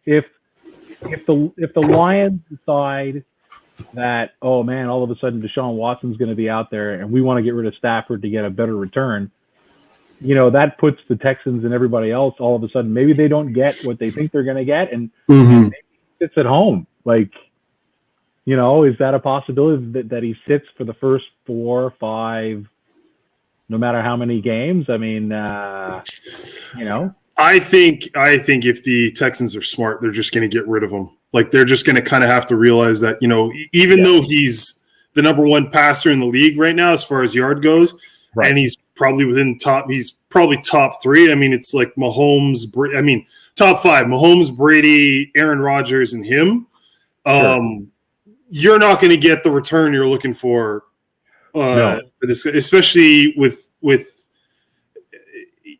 if the Lions decide that, oh man, all of a sudden Deshaun Watson's going to be out there and we want to get rid of Stafford to get a better return, that puts the Texans and everybody else all of a sudden, maybe they don't get what they think they're going to get, and maybe he sits at home. Like, is that a possibility that he sits for the first 4 or 5, no matter how many games? I mean, I think if the Texans are smart, they're just going to get rid of him. Like, they're just going to kind of have to realize that, even though he's the number one passer in the league right now as far as yard goes, right, and he's probably top 3. I mean, it's like Mahomes, top 5, Mahomes, Brady, Aaron Rodgers, and him. Sure. You're not going to get the return you're looking for, for this, especially with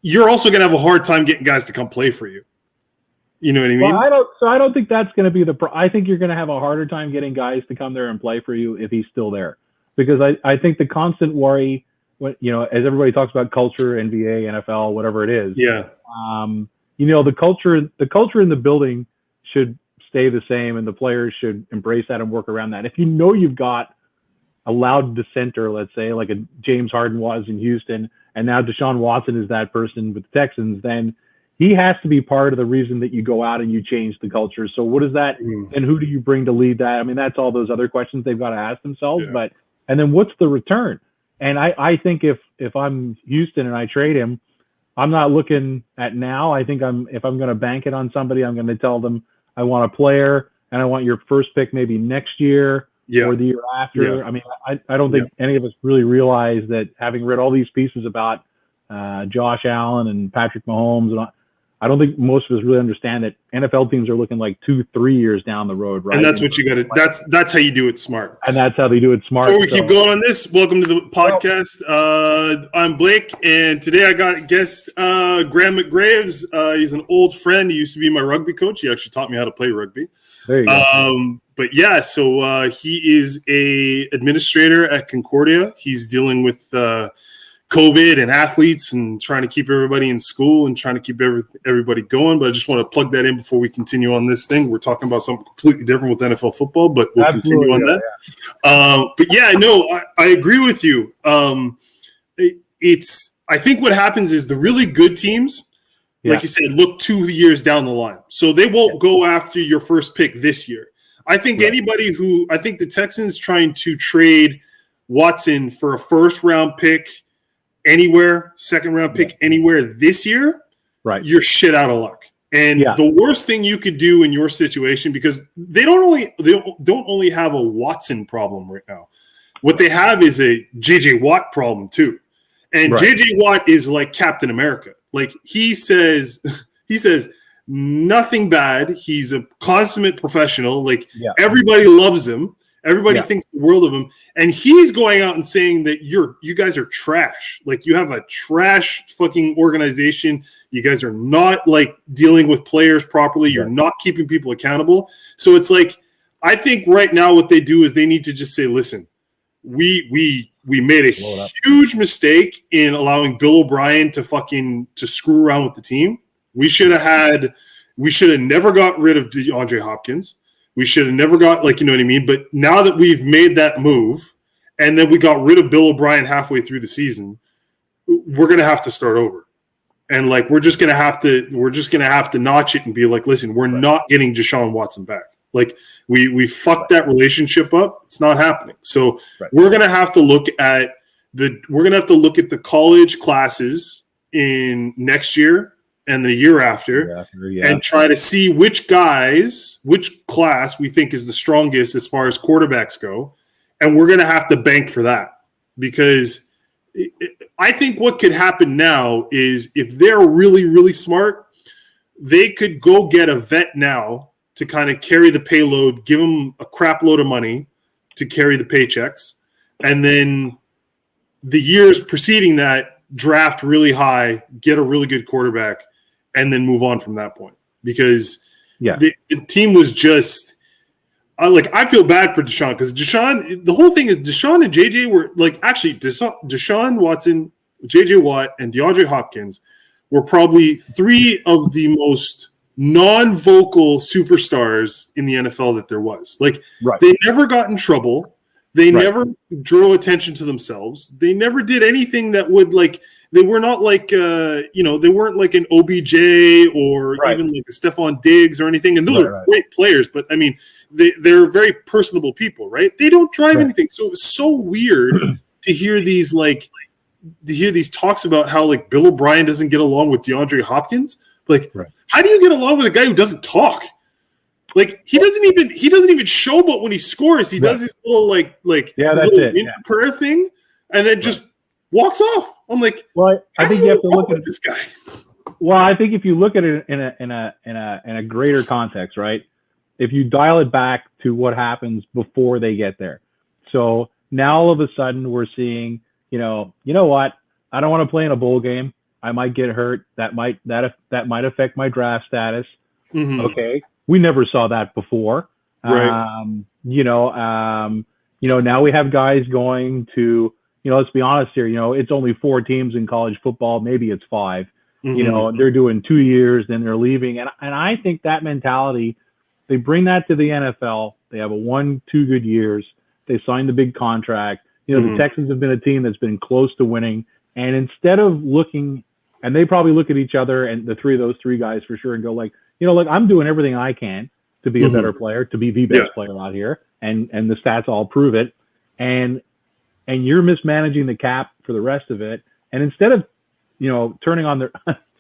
you're also going to have a hard time getting guys to come play for you. You know what I mean? Well, I don't think that's going to be I think you're going to have a harder time getting guys to come there and play for you if he's still there, because I think the constant worry, when as everybody talks about culture, NBA, NFL, whatever it is. Yeah. The culture in the building should stay the same, and the players should embrace that and work around that. If you've got a loud dissenter, let's say, like a James Harden was in Houston, and now Deshaun Watson is that person with the Texans, then he has to be part of the reason that you go out and you change the culture. So what is that, and who do you bring to lead that? I mean, that's all those other questions they've got to ask themselves. Yeah. And then what's the return? And I think if I'm Houston and I trade him, I'm not looking at now. I think if I'm going to bank it on somebody, I'm going to tell them I want a player and I want your first pick maybe next year or the year after. Yeah. I mean, I don't think any of us really realize that, having read all these pieces about Josh Allen and Patrick Mahomes, and I don't think most of us really understand that NFL teams are looking like 2-3 years down the road, right? And that's what you got to. That's how you do it smart. And that's how they do it smart. Before we keep going on this, welcome to the podcast. I'm Blake, and today I got guest Graeme Mcgravie. He's an old friend. He used to be my rugby coach. He actually taught me how to play rugby. There you go. But yeah, so he is a administrator at Concordia. He's dealing with COVID and athletes and trying to keep everybody in school and trying to keep everybody going. But I just want to plug that in before we continue on this thing. We're talking about something completely different with NFL football, but we'll continue on that. Yeah. But yeah, no, I agree with you. I think what happens is the really good teams, like you said, look 2 years down the line. So they won't go after your first pick this year. I think I think the Texans trying to trade Watson for a first-round pick anywhere, second-round pick anywhere this year, right, you're shit out of luck. And the worst thing you could do in your situation, because they don't only have a Watson problem right now. What they have is a J.J. Watt problem too. And J.J. Watt is like Captain America. Like he says nothing bad. He's a consummate professional. Like everybody loves him. Everybody thinks the world of him. And he's going out and saying that you guys are trash. Like, you have a trash fucking organization. You guys are not like dealing with players properly. You're not keeping people accountable. So it's like, I think right now what they do is they need to just say, listen, we made a huge mistake in allowing Bill O'Brien to screw around with the team. We should have never got rid of DeAndre Hopkins. We should have never got, you know what I mean? But now that we've made that move and then we got rid of Bill O'Brien halfway through the season, we're going to have to start over. And we're just going to have to notch it and be like, listen, we're not getting Deshaun Watson back. Like we fucked that relationship up. It's not happening. So we're going to have to look at the college classes in next year and the year after, and try to see which class we think is the strongest as far as quarterbacks go. And we're going to have to bank for that, because I think what could happen now is, if they're really, really smart, they could go get a vet now to kind of carry the payload, give them a crap load of money to carry the paychecks. And then the years preceding that, draft really high, get a really good quarterback, and then move on from that point. Because the team was just I feel bad for Deshaun, because the whole thing is Deshaun and JJ were Deshaun Watson, JJ Watt, and DeAndre Hopkins were probably three of the most non-vocal superstars in the NFL that there was. Like, Right. they never got in trouble. They Right. never drew attention to themselves. They never did anything that would, like, they were not like, they weren't like an OBJ or Right. even like a Stephon Diggs or anything. And those Right, are great players, but I mean, they're very personable people, right? They don't drive Right. anything. So it was so weird to hear these talks about how like Bill O'Brien doesn't get along with DeAndre Hopkins. Like, Right. how do you get along with a guy who doesn't talk? Like, he doesn't even showboat when he scores. He does this little like Yeah, this that's little it. winter prayer thing, and then just walks off. I'm like, well, I think you have to look at this guy. Well, I think if you look at it in a greater context, right? If you dial it back to what happens before they get there. So now all of a sudden we're seeing, you know what? I don't want to play in a bowl game. I might get hurt. That might affect my draft status. Mm-hmm. Okay. We never saw that before. Right. Now we have guys going to, let's be honest here, it's only 4 teams in college football. Maybe it's 5. Mm-hmm. They're doing 2 years, then they're leaving. And I think that mentality, they bring that to the NFL. They have 1-2 good years. They sign the big contract. The Texans have been a team that's been close to winning. And instead of looking, and they probably look at each other and those three guys for sure and go like, I'm doing everything I can to be a better player, to be the best player out here. And the stats all prove it. And you're mismanaging the cap for the rest of it. And instead of, turning on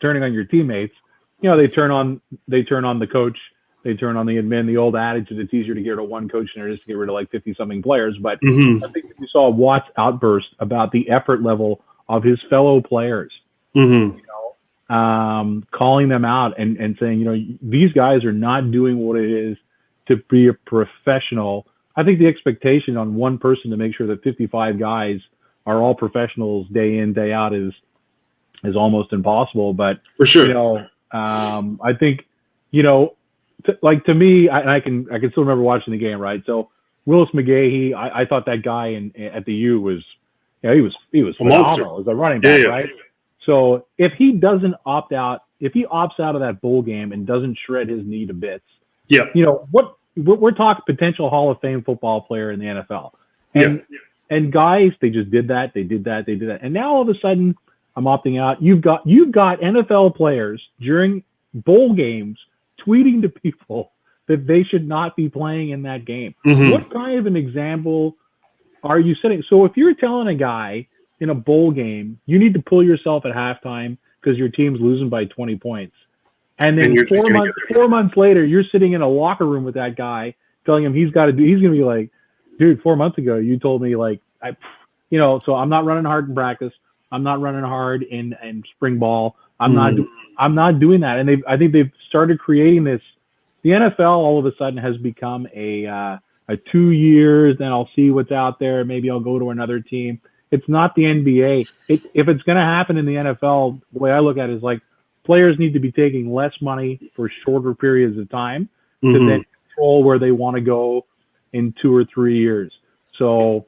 your teammates, they turn on the coach, they turn on the admin, the old adage that it's easier to get rid of one coach than it is to get rid of like 50 something players. But I think you saw Watt's outburst about the effort level of his fellow players, calling them out and saying, these guys are not doing what it is to be a professional. I think the expectation on one person to make sure that 55 guys are all professionals day in, day out is almost impossible. But for sure, I think, to me, I can still remember watching the game, right? So Willis McGahee, I thought that guy at the U was, he was phenomenal as a running back, right? So if he doesn't opt out, if he opts out of that bowl game and doesn't shred his knee to bits, we're talking potential Hall of Fame football player in the NFL. And guys, they just did that. They did that. And now all of a sudden I'm opting out. You've got NFL players during bowl games tweeting to people that they should not be playing in that game. What kind of an example are you setting? So if you're telling a guy in a bowl game, you need to pull yourself at halftime because your team's losing by 20 points. And then 4 months later, you're sitting in a locker room with that guy telling him he's going to be like, dude, 4 months ago, you told me like, so I'm not running hard in practice. I'm not running hard in spring ball. I'm not doing that. And I think they've started creating this. The NFL all of a sudden has become a 2 years, then I'll see what's out there. Maybe I'll go to another team. It's not the NBA. If it's going to happen in the NFL, the way I look at it is like players need to be taking less money for shorter periods of time to then control where they want to go in 2 or 3 years. So,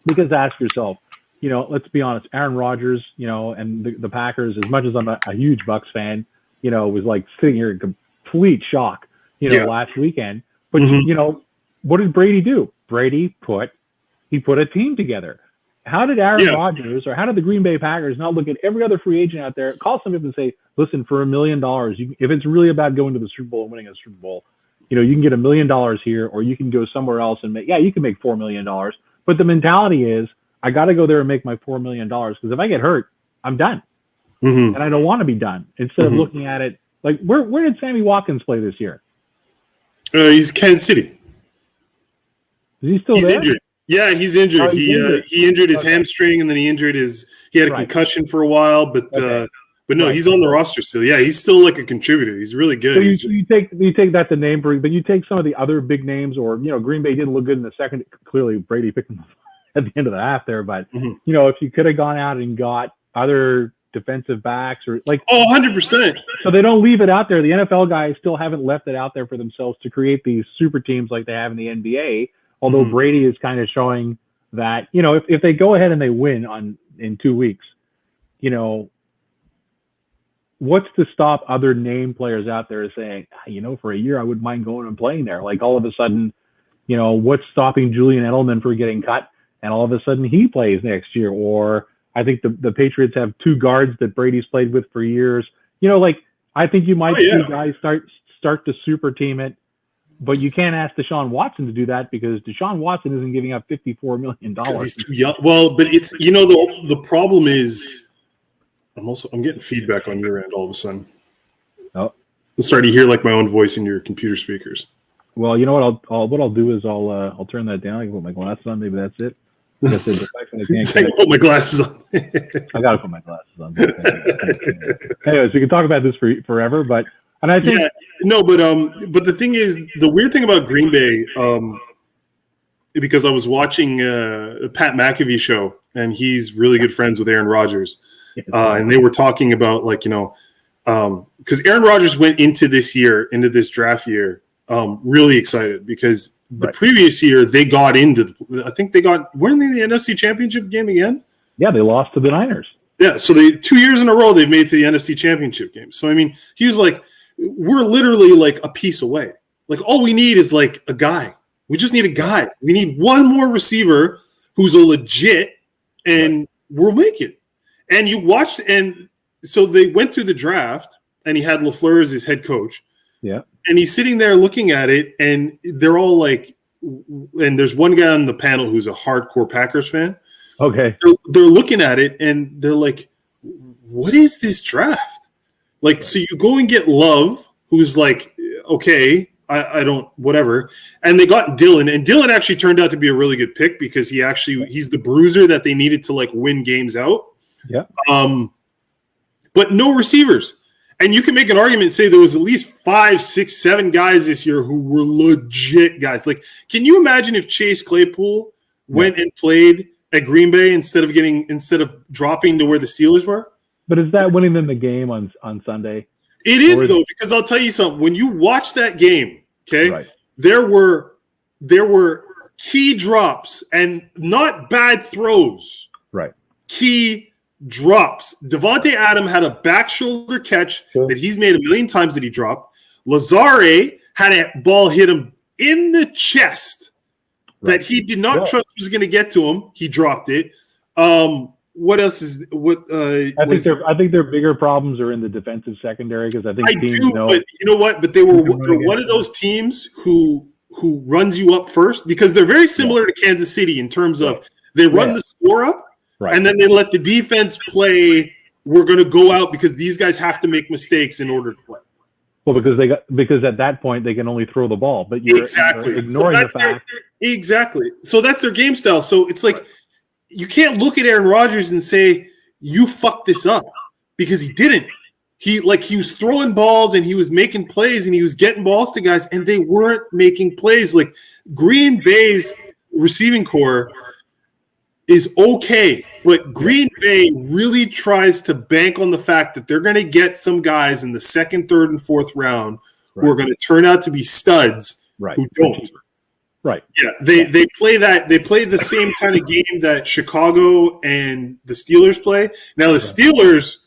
because ask yourself, let's be honest, Aaron Rodgers, and the Packers, as much as I'm a huge Bucs fan, was like sitting here in complete shock, last weekend. But, what did Brady do? Brady put a team together. How did Aaron Rodgers or how did the Green Bay Packers not look at every other free agent out there, call somebody up and say, listen, for $1 million, if it's really about going to the Super Bowl and winning a Super Bowl, you can get $1 million here, or you can go somewhere else and you can make $4 million. But the mentality is, I got to go there and make my $4 million because if I get hurt, I'm done. And I don't want to be done. Instead of looking at it, like, where did Sammy Watkins play this year? He's Kansas City. Is he still there? Injured. Yeah, he's injured. Oh, he injured his hamstring, and then he had a concussion for a while, but no, he's on the roster still. Yeah, he's still like a contributor. He's really good. So you take that to name brand, but you take some of the other big names, or Green Bay didn't look good in the second. Clearly, Brady picked them at the end of the half there, but if you could have gone out and got other defensive backs or like 100%. So they don't leave it out there. The NFL guys still haven't left it out there for themselves to create these super teams like they have in the NBA. Although Brady is kind of showing that, if they go ahead and they win in 2 weeks, what's to stop other name players out there saying, for a year I wouldn't mind going and playing there. Like all of a sudden, what's stopping Julian Edelman from getting cut? And all of a sudden he plays next year. Or I think the Patriots have two guards that Brady's played with for years. I think you might see guys start to super team it, but you can't ask Deshaun Watson to do that because Deshaun Watson isn't giving up $54 million. He's too young. Well, but it's the problem is I'm getting feedback on your end all of a sudden. Oh, I'm starting to hear like my own voice in your computer speakers. Well, you know what? What I'll do is I'll turn that down. I can put my glasses on. Maybe that's it. I can't put my glasses on. I gotta put my glasses on. Anyways, we can talk about this forever, but I think but the thing is, the weird thing about Green Bay, because I was watching a Pat McAfee show, and he's really good friends with Aaron Rodgers, and they were talking about because Aaron Rodgers went into this draft year, really excited because the previous year they got weren't they in the NFC Championship game again? Yeah, they lost to the Niners. Yeah, so 2 years in a row they've made to the NFC Championship game. So I mean, he was like, we're literally like a piece away. Like all we need is like a guy. We just need a guy. We need one more receiver who's a legit, and we'll make it. And you watched, and so they went through the draft, and he had LaFleur as his head coach. Yeah. And he's sitting there looking at it, and they're all like, and there's one guy on the panel who's a hardcore Packers fan. Okay. They're looking at it, and they're like, what is this draft? Like, so you go and get Love, who's like, okay, I don't, whatever. And they got Dylan, and Dylan actually turned out to be a really good pick because he's the bruiser that they needed to like win games out. Yeah. But no receivers. And you can make an argument and say there was at least 5, 6, 7 guys this year who were legit guys. Like, can you imagine if Chase Claypool went and played at Green Bay instead of dropping to where the Steelers were? But is that winning them the game on Sunday? It is though, because I'll tell you something. When you watch that game, okay, there were key drops and not bad throws. Right. Key drops. Devontae Adams had a back shoulder catch that he's made a million times that he dropped. Lazare had a ball hit him in the chest that he did not trust was going to get to him. He dropped it. What else is what? I think their bigger problems are in the defensive secondary because I think teams know. But you know what? But they're one of those teams who runs you up first because they're very similar to Kansas City in terms of they run the score up. Right. And then they let the defense play. We're going to go out because these guys have to make mistakes in order to play. Well, because at that point they can only throw the ball, but you're ignoring the fact. Exactly. So that's their game style. So it's like you can't look at Aaron Rodgers and say you fucked this up because he didn't. He was throwing balls and he was making plays and he was getting balls to guys and they weren't making plays. Like Green Bay's receiving core is okay, but Green Bay really tries to bank on the fact that they're going to get some guys in the second, third, and fourth round who are going to turn out to be studs who don't. Right. Yeah, they play that. They play the same kind of game that Chicago and the Steelers play. Now the Steelers,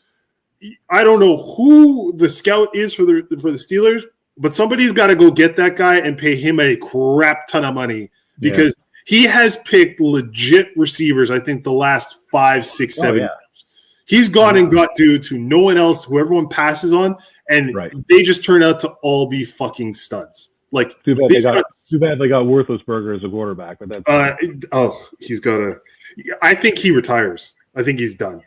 I don't know who the scout is for the Steelers, but somebody's got to go get that guy and pay him a crap ton of money because he has picked legit receivers, I think, the last 5, 6, 7 years. He's gone and got dudes who no one else, who everyone passes on, and they just turn out to all be fucking studs. Like too bad they got Worthless Burger as a quarterback, but that's he's got to. I think he retires. I think he's done.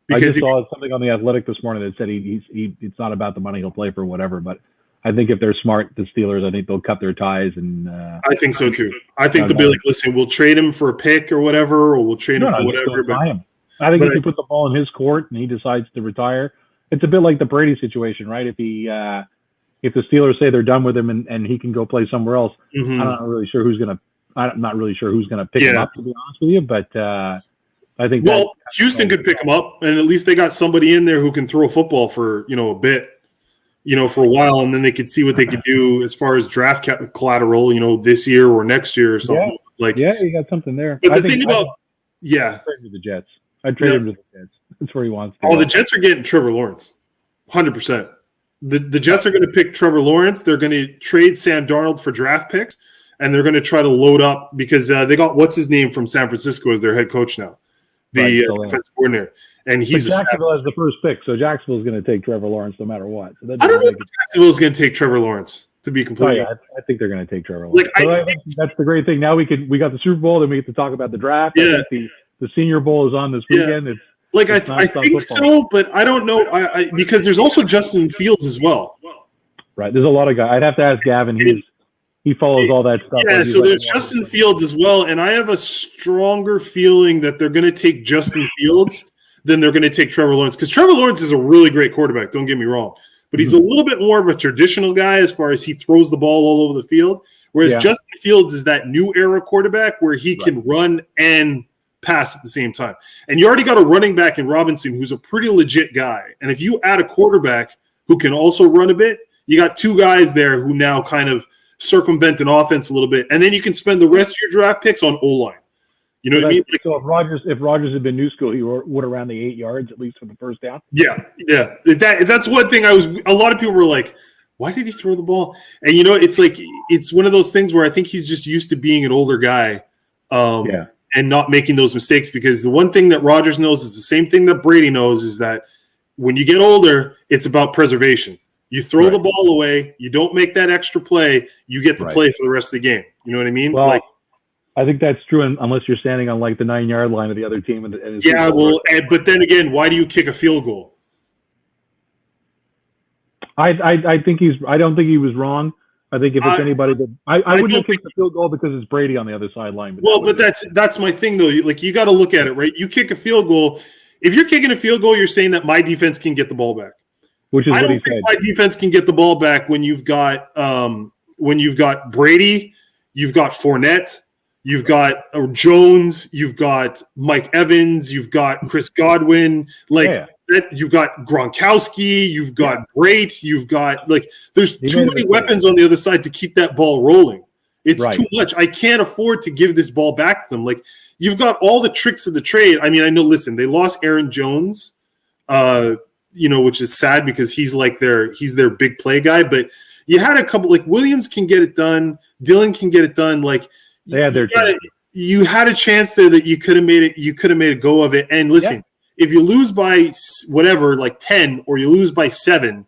Because I just saw something on the Athletic this morning that said it's not about the money, he'll play for whatever, but I think if they're smart, the Steelers, I think they'll cut their ties. And I think so too. I think they'll be like, listen, we'll trade him for a pick or whatever, or we'll trade him for whatever. But I think if you put the ball in his court and he decides to retire, it's a bit like the Brady situation, right? If the Steelers say they're done with him and he can go play somewhere else, I'm not really sure who's gonna pick him up, to be honest with you. But I think Houston could pick him up, and at least they got somebody in there who can throw a football for a bit. For a while, and then they could see what they could do as far as draft collateral, this year or next year or something. You got something there. But I'd trade him to the Jets. I'd trade him to the Jets. That's where he wants to go. The Jets are getting Trevor Lawrence. 100%. The Jets are going to pick Trevor Lawrence. They're going to trade Sam Darnold for draft picks, and they're going to try to load up because they got what's his name from San Francisco as their head coach now, the defense coordinator, and he's Jacksonville has the first pick, so Jacksonville is going to take Trevor Lawrence no matter what. So I don't know if Jacksonville is going to take Trevor Lawrence. To be completely, I think they're going to take Trevor Lawrence. I think that's the great thing. Now we got the Super Bowl, then we get to talk about the draft. Yeah. I think the Senior Bowl is on this weekend. Yeah. I think so, but I don't know. Because there's also Justin Fields as well. Right. There's a lot of guys. I'd have to ask Gavin. He follows all that stuff. Yeah, so there's Justin Fields as well, and I have a stronger feeling that they're going to take Justin Fields than they're going to take Trevor Lawrence, because Trevor Lawrence is a really great quarterback, don't get me wrong, but he's a little bit more of a traditional guy as far as he throws the ball all over the field, whereas Justin Fields is that new era quarterback where he can run and pass at the same time. And you already got a running back in Robinson who's a pretty legit guy, and if you add a quarterback who can also run a bit, you got two guys there who now kind of circumvent an offense a little bit, and then you can spend the rest of your draft picks on O-line. You know what I mean? So if Rodgers had been new school, he would have ran the 8 yards at least for the first down. Yeah. That's one thing a lot of people were like, why did he throw the ball? And it's one of those things where I think he's just used to being an older guy, and not making those mistakes, because the one thing that Rodgers knows is the same thing that Brady knows, is that when you get older, it's about preservation. You throw the ball away, you don't make that extra play, you get the play for the rest of the game. You know what I mean? Well, I think that's true unless you're standing on the 9-yard line of the other team. But then again, why do you kick a field goal? I don't think he was wrong. I think if it's anybody that I wouldn't have kicked the field goal because it's Brady on the other sideline. But that's my thing though. You got to look at it, right? You kick a field goal. If you're kicking a field goal, you're saying that my defense can get the ball back. Which is I what don't he think said. my defense can get the ball back when you've got Brady, you've got Fournette, you've got Jones, you've got Mike Evans, you've got Chris Godwin, you've got Gronkowski, you've got Brait, you've got there's too many weapons on the other side to keep that ball rolling. It's too much. I can't afford to give this ball back to them. You've got all the tricks of the trade. I mean, I know. Listen, they lost Aaron Jones. Which is sad because he's their big play guy. But you had a couple, Williams can get it done, Dillon can get it done. They had you had a chance there that you could have made it. You could have made a go of it. And listen, if you lose by 10, or you lose by 7,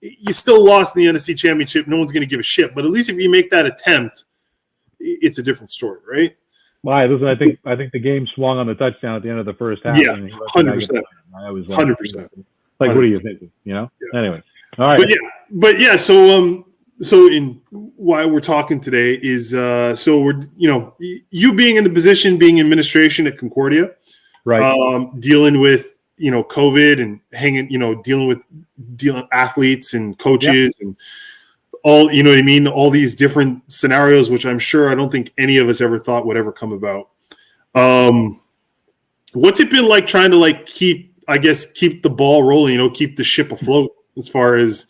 you still lost in the NFC Championship. No one's going to give a shit. But at least if you make that attempt, it's a different story, right? Well, listen, I think the game swung on the touchdown at the end of the first half. Yeah, 100%. I was 100%. What are you thinking? Anyway, all right. But yeah. So in why we're talking today is so we're you being in the position, being in administration at Concordia, right? Dealing with COVID and dealing with athletes and coaches and all what I mean, all these different scenarios, which I'm sure I don't think any of us ever thought would ever come about. What's it been like trying to keep the ball rolling, keep the ship afloat as far as,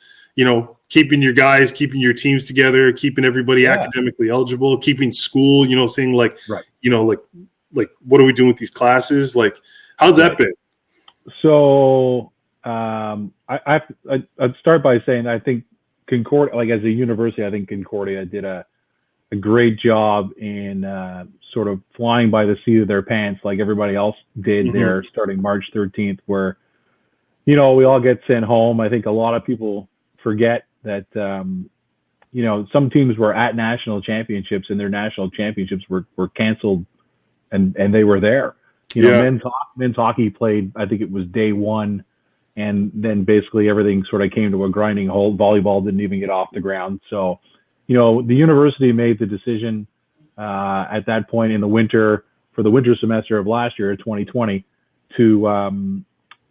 keeping your guys, keeping your teams together, keeping everybody academically eligible, keeping school, saying what are we doing with these classes? How's that been? So I'd start by saying I think Concordia, as a university, I think Concordia did a great job in sort of flying by the seat of their pants like everybody else did there starting March 13th, where, we all get sent home. I think a lot of people forget that, some teams were at national championships and their national championships were canceled and they were there. Men's hockey played, I think it was day one, and then basically everything sort of came to a grinding halt. Volleyball didn't even get off the ground. So, the university made the decision at that point in the winter, for the winter semester of last year, 2020, to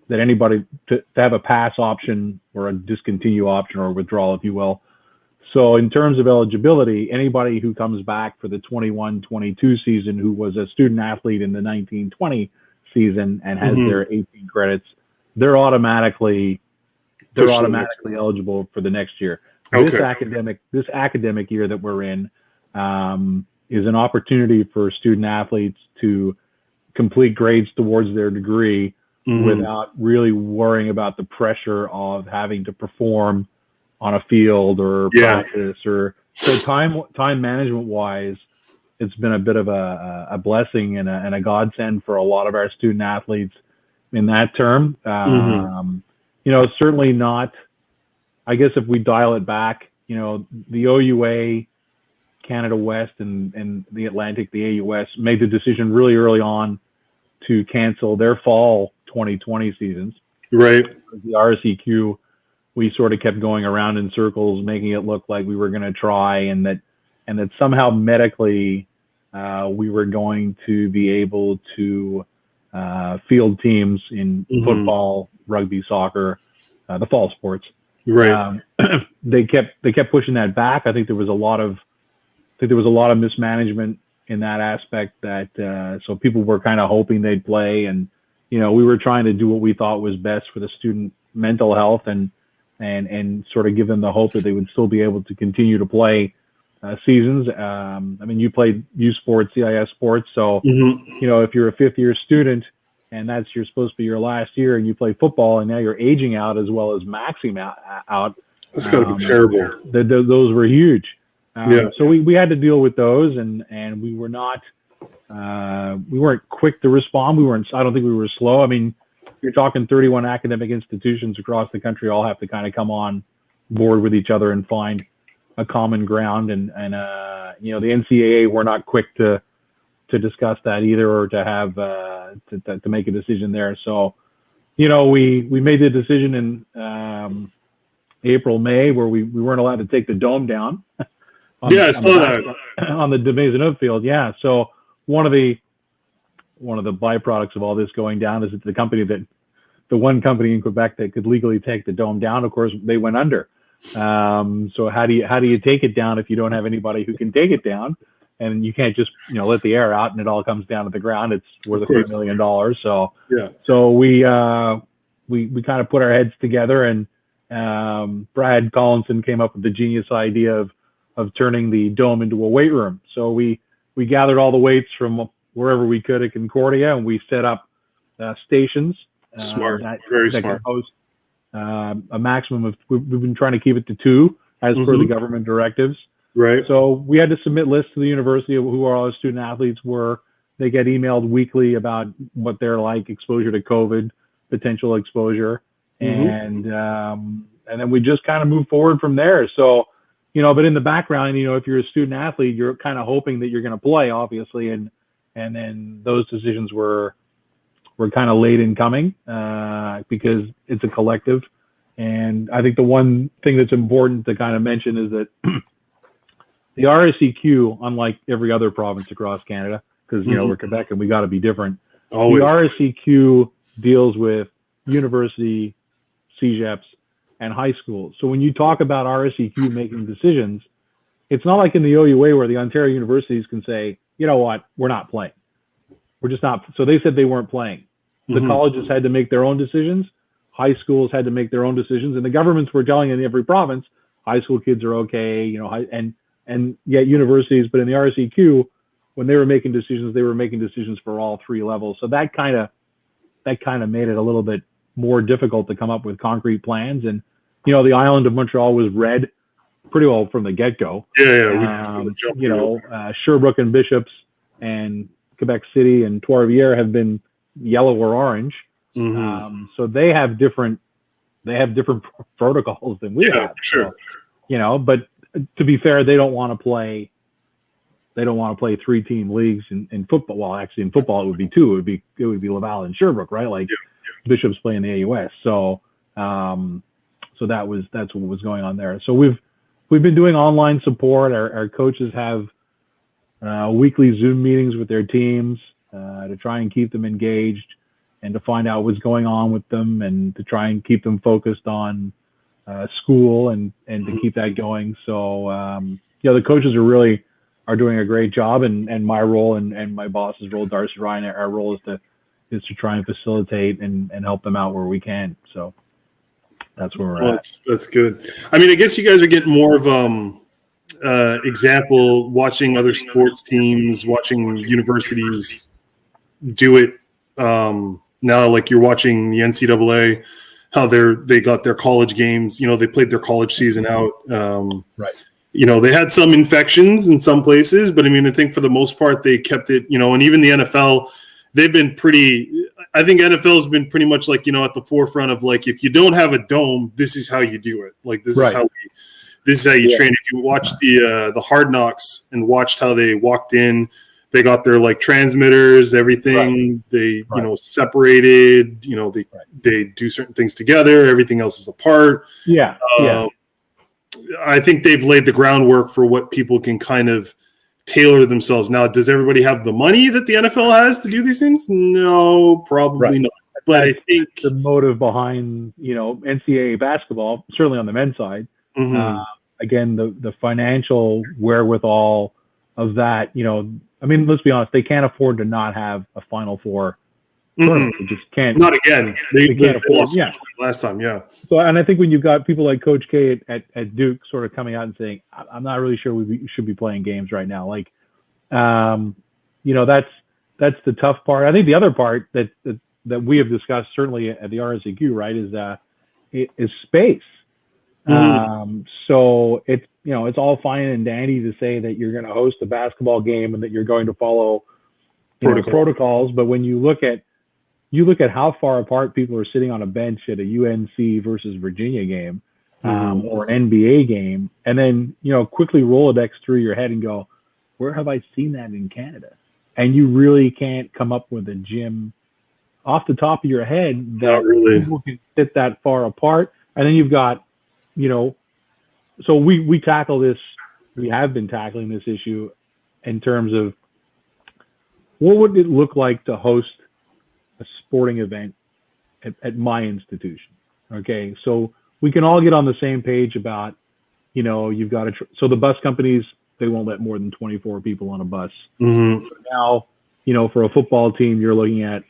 that anybody to have a pass option or a discontinue option or withdrawal, if you will. So in terms of eligibility, anybody who comes back for the 21-22 season who was a student athlete in the 19-20 season and has their 18 credits, they're automatically eligible for the next year. Okay. This academic year that we're in is an opportunity for student athletes to complete grades towards their degree without really worrying about the pressure of having to perform on a field or practice. Or so time management wise, it's been a bit of a blessing and a godsend for a lot of our student athletes in that term. Certainly not. I guess if we dial it back, the OUA, Canada West, and the Atlantic, the AUS, made the decision really early on to cancel their fall 2020 seasons. Right. The RSEQ, we sort of kept going around in circles, making it look like we were going to try, and that somehow medically we were going to be able to field teams in football, rugby, soccer, the fall sports. Right. They kept pushing that back. I think there was a lot of mismanagement in that aspect, that so people were kind of hoping they'd play, and we were trying to do what we thought was best for the student mental health, and sort of give them the hope that they would still be able to continue to play seasons. You played U Sports, CIS sports, so if you're a fifth year student and that's supposed to be your last year, and you play football, and now you're aging out as well as maxing out. That's got to be terrible. Those were huge. So we had to deal with those, and we were not, we weren't quick to respond. I don't think we were slow. I mean, you're talking 31 academic institutions across the country all have to kind of come on board with each other and find a common ground. And the NCAA were not quick to discuss that either, or to have to make a decision there. So, we made the decision in April, May, where we weren't allowed to take the dome down. I saw that on the Maisonneuve field. Yeah. So one of the byproducts of all this going down is that the one company in Quebec that could legally take the dome down, of course, they went under. So how do you take it down if you don't have anybody who can take it down? And you can't just let the air out and it all comes down to the ground. It's worth a few $1 million. So So we kind of put our heads together, and Brad Collinson came up with the genius idea of turning the dome into a weight room. So we gathered all the weights from wherever we could at Concordia, and we set up stations. Smart, very that smart. Can host a maximum of. We've been trying to keep it to 2 as per the government directives. Right. So we had to submit lists to the university of who all our student athletes were. They get emailed weekly about what they're like, exposure to COVID, potential exposure, and then we just kind of move forward from there. So, but in the background, if you're a student athlete, you're kind of hoping that you're going to play, obviously, and then those decisions were kind of late in coming because it's a collective. And I think the one thing that's important to kind of mention is that the RSEQ, unlike every other province across Canada, because we're Quebec and we got to be different. Always. The RSEQ deals with university, CEGEPs, and high schools. So when you talk about RSEQ making decisions, it's not like in the OUA where the Ontario universities can say, you know what, we're not playing. We're just not. So they said they weren't playing. The colleges had to make their own decisions. High schools had to make their own decisions, and the governments were telling in every province, high school kids are okay, and yet universities, but in the RSEQ, when they were making decisions, they were making decisions for all 3 levels. So that kind of made it a little bit more difficult to come up with concrete plans. And, the island of Montreal was red pretty well from the get-go. Sherbrooke and Bishops and Quebec City and Trois-Rivières have been yellow or orange. So they have different protocols than we have. Sure. So, but to be fair, they don't want to play 3-team leagues in football. Well, actually in football, it would be 2. It would be Laval and Sherbrooke, right? Like Bishops play in the AUS. So, so that's what was going on there. So we've been doing online support. Our coaches have weekly Zoom meetings with their teams to try and keep them engaged and to find out what's going on with them, and to try and keep them focused on school and to keep that going. So, the coaches are doing a great job, and my role and my boss's role, Darcy Ryan, our role is to try and facilitate and help them out where we can. So that's where we're at. That's good. I mean, I guess you guys are getting more of example, watching other sports teams, watching universities do it now, like you're watching the NCAA, how they got their college games. They played their college season out. Right. They had some infections in some places, but I mean, I think for the most part they kept it. And even the NFL, they've been pretty. I think NFL has been pretty much like at the forefront of like, if you don't have a dome, this is how you do it. Like this is how you train. If you watch the Hard Knocks and watched how they walked in. They got their like transmitters, everything. They, separated. They do certain things together. Everything else is apart. Yeah. I think they've laid the groundwork for what people can kind of tailor themselves. Now, does everybody have the money that the NFL has to do these things? No, probably not. But I think the motive behind NCAA basketball, certainly on the men's side, again the financial wherewithal of that. I mean, let's be honest, they can't afford to not have a Final Four tournament. They just can't. Not again. They can't afford. Yeah, last time, yeah. So, and I think when you've got people like Coach K at Duke sort of coming out and saying, "I'm not really sure we should be playing games right now," like, that's the tough part. I think the other part that we have discussed certainly at the RSEQ, right, is space. So it's all fine and dandy to say that you're going to host a basketball game and that you're going to follow protocols, but when you look at how far apart people are sitting on a bench at a UNC versus Virginia game, or an NBA game, and then quickly Rolodex through your head and go, where have I seen that in Canada? And you really can't come up with a gym off the top of your head that people can sit that far apart. And then you've got so we tackle this. We have been tackling this issue in terms of what would it look like to host a sporting event at my institution. Okay, so we can all get on the same page about you've got so the bus companies, they won't let more than 24 people on a bus. So now for a football team you're looking at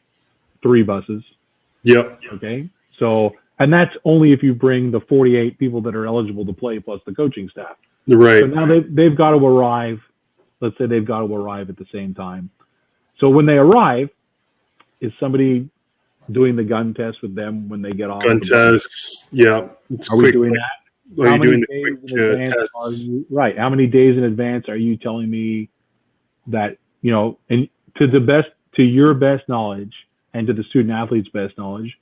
3 buses. Yep. Okay, so. And that's only if you bring the 48 people that are eligible to play plus the coaching staff. Right. So now they've got to arrive. Let's say they've got to arrive at the same time. So when they arrive, is somebody doing the gun test with them when they get off? Gun tests. Yeah. It's are quick, we doing that? Are you doing the quick tests? Right. How many days in advance are you telling me that, and to your best knowledge and to the student athlete's best knowledge,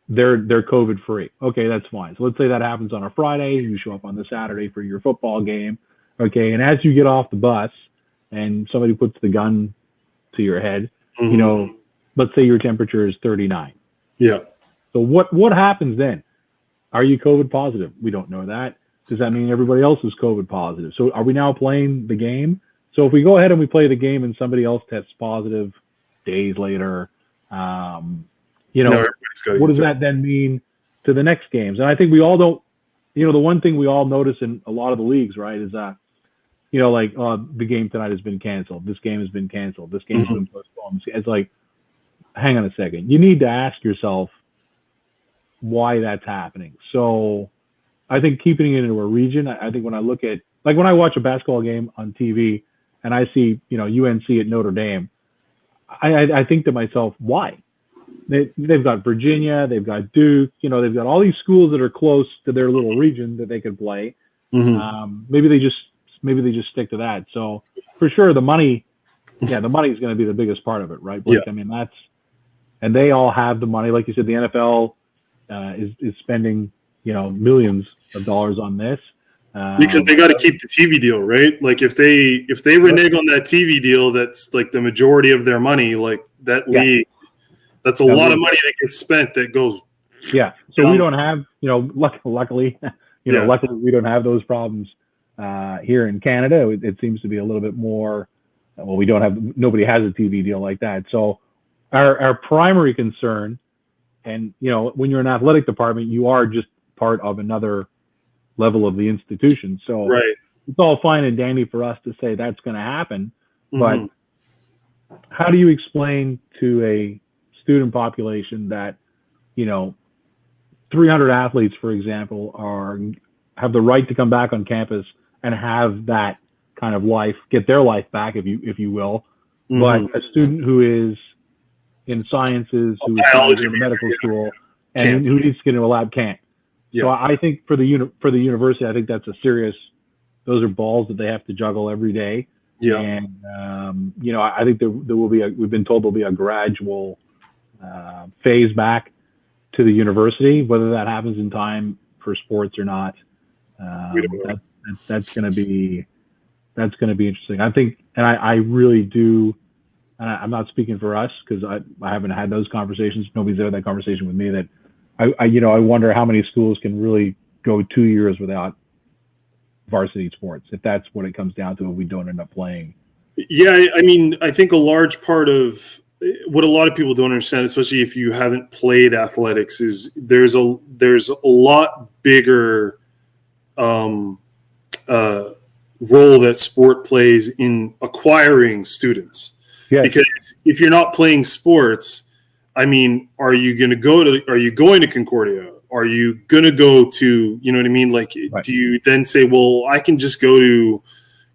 they're COVID free. Okay, that's fine. So let's say that happens on a Friday, you show up on the Saturday for your football game. Okay, and as you get off the bus and somebody puts the gun to your head, let's say your temperature is 39. Yeah. So what happens then? Are you COVID positive? We don't know that. Does that mean everybody else is COVID positive? So are we now playing the game? So if we go ahead and we play the game and somebody else tests positive days later, what does that then mean to the next games? And I think we all don't, the one thing we all notice in a lot of the leagues, right, is that, the game tonight has been canceled. This game has been canceled. This game has been postponed. It's like, hang on a second. You need to ask yourself why that's happening. So I think keeping it into a region, I think when I look at, like when I watch a basketball game on TV and I see, UNC at Notre Dame, I think to myself, why? They've got Virginia, they've got Duke, they've got all these schools that are close to their little region that they could play. Maybe they just stick to that. So for sure, the money is going to be the biggest part of it, right? Blake? I mean, and they all have the money. Like you said, the NFL is spending, millions of dollars on this. Because they got to keep the TV deal, right? Like if they renege on that TV deal, that's like the majority of their money, like that league. That's a lot of money that gets spent that goes. Yeah. So we don't have, luckily, luckily we don't have those problems here in Canada. It seems to be a little bit more, nobody has a TV deal like that. So our primary concern, and, when you're an athletic department, you are just part of another level of the institution. So it's all fine and dandy for us to say that's going to happen. But how do you explain to a student population that 300 athletes, for example, have the right to come back on campus and have that kind of life, get their life back, if you will, but a student who is in sciences who is trying to go to medical school, and who needs to get into a lab can't. So I think for the university, I think that's a serious. Those are balls that they have to juggle every day. Yeah. And I think there will be we've been told there'll be a gradual phase back to the university. Whether that happens in time for sports or not, that's going to be interesting. I think, and I really do. And I'm not speaking for us because I haven't had those conversations. Nobody's had that conversation with me. That I wonder how many schools can really go 2 years without varsity sports, if that's what it comes down to, if we don't end up playing. Yeah, I mean, I think a large part of what a lot of people don't understand, especially if you haven't played athletics, is there's a lot bigger role that sport plays in acquiring students. Yes. Because if you're not playing sports, I mean, are you going to Concordia? Are you going to go to, you know what I mean? Like, right. Do you then say, well, I can just go to,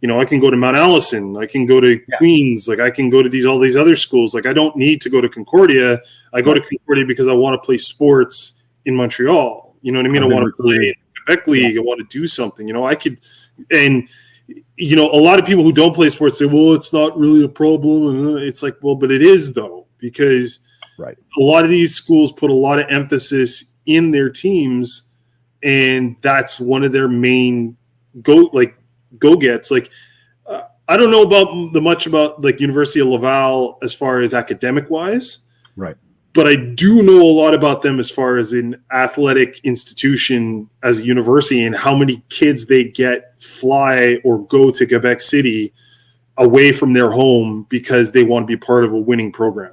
I can go to Mount Allison. I can go to Queens. Like, I can go to all these other schools. Like, I don't need to go to Concordia. I go to Concordia because I want to play sports in Montreal. You know what I mean? I want to play in the Quebec League. I want to do something. I could, and a lot of people who don't play sports say, well, it's not really a problem. And it's like, well, but it is though, because a lot of these schools put a lot of emphasis in their teams, and that's one of their main go-gets. Like, I don't know much about like University of Laval as far as academic wise, right? But I do know a lot about them as far as an athletic institution as a university, and how many kids they get fly or go to Quebec City away from their home because they want to be part of a winning program.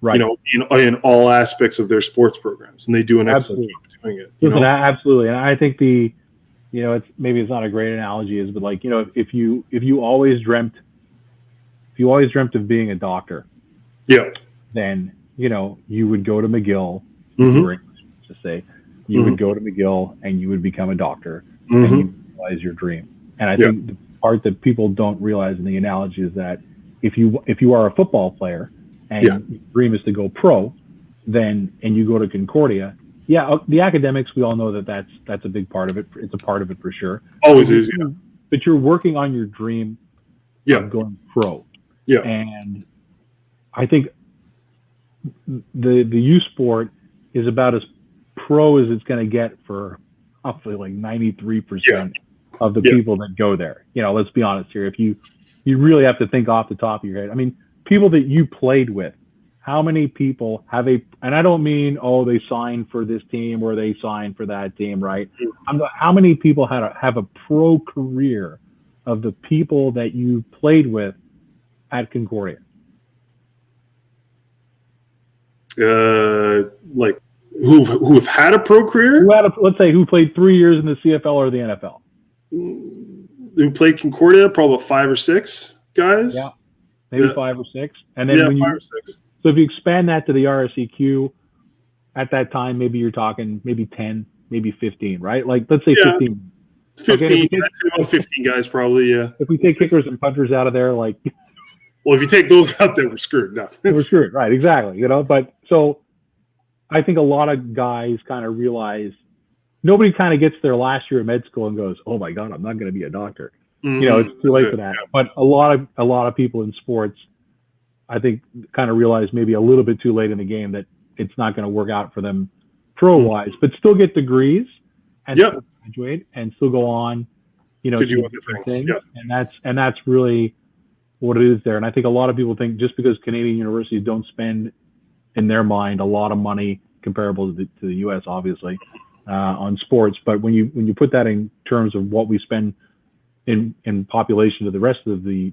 Right. In all aspects of their sports programs, and they do an excellent job doing it. Absolutely. And I think it's not a great analogy, but like, if you always dreamt of being a doctor, then you would go to McGill, to say, you would go to McGill and you would become a doctor, and you realize your dream. And I think the part that people don't realize in the analogy is that if you are a football player and your dream is to go pro, and you go to Concordia, the academics, we all know that's a big part of it. It's a part of it for sure. Always is, But you're working on your dream of going pro. Yeah. And I think the youth sport is about as pro as it's going to get for roughly like 93% of the people that go there. Let's be honest here. If you really have to think off the top of your head, I mean, people that you played with, how many people have and I don't mean, they signed for this team or they signed for that team, right? How many people have a pro career of the people that you played with at Concordia? Like who've had a pro career? Let's say who played 3 years in the CFL or the NFL? Who played Concordia? Probably 5 or 6 guys. Yeah. Maybe 5 or 6. And then 5 or 6. So if you expand that to the RSEQ, at that time, maybe you're talking maybe 10, maybe 15, right? Like, let's say 15. 15, about 15 guys probably, If we take kickers and punters out of there, like... Well, if you take those out, then we're screwed. No. We're screwed, right, exactly. But so I think a lot of guys kind of realize, nobody kind of gets their last year of med school and goes, oh my God, I'm not going to be a doctor. It's too late for that. But a lot of people in sports, I think, kind of realize maybe a little bit too late in the game that it's not going to work out for them pro-wise, but still get degrees and still graduate and still go on, to do other things. And that's really what it is there. And I think a lot of people think just because Canadian universities don't spend, in their mind, a lot of money comparable to the U.S., obviously, on sports, but when you put that in terms of what we spend in population to the rest of the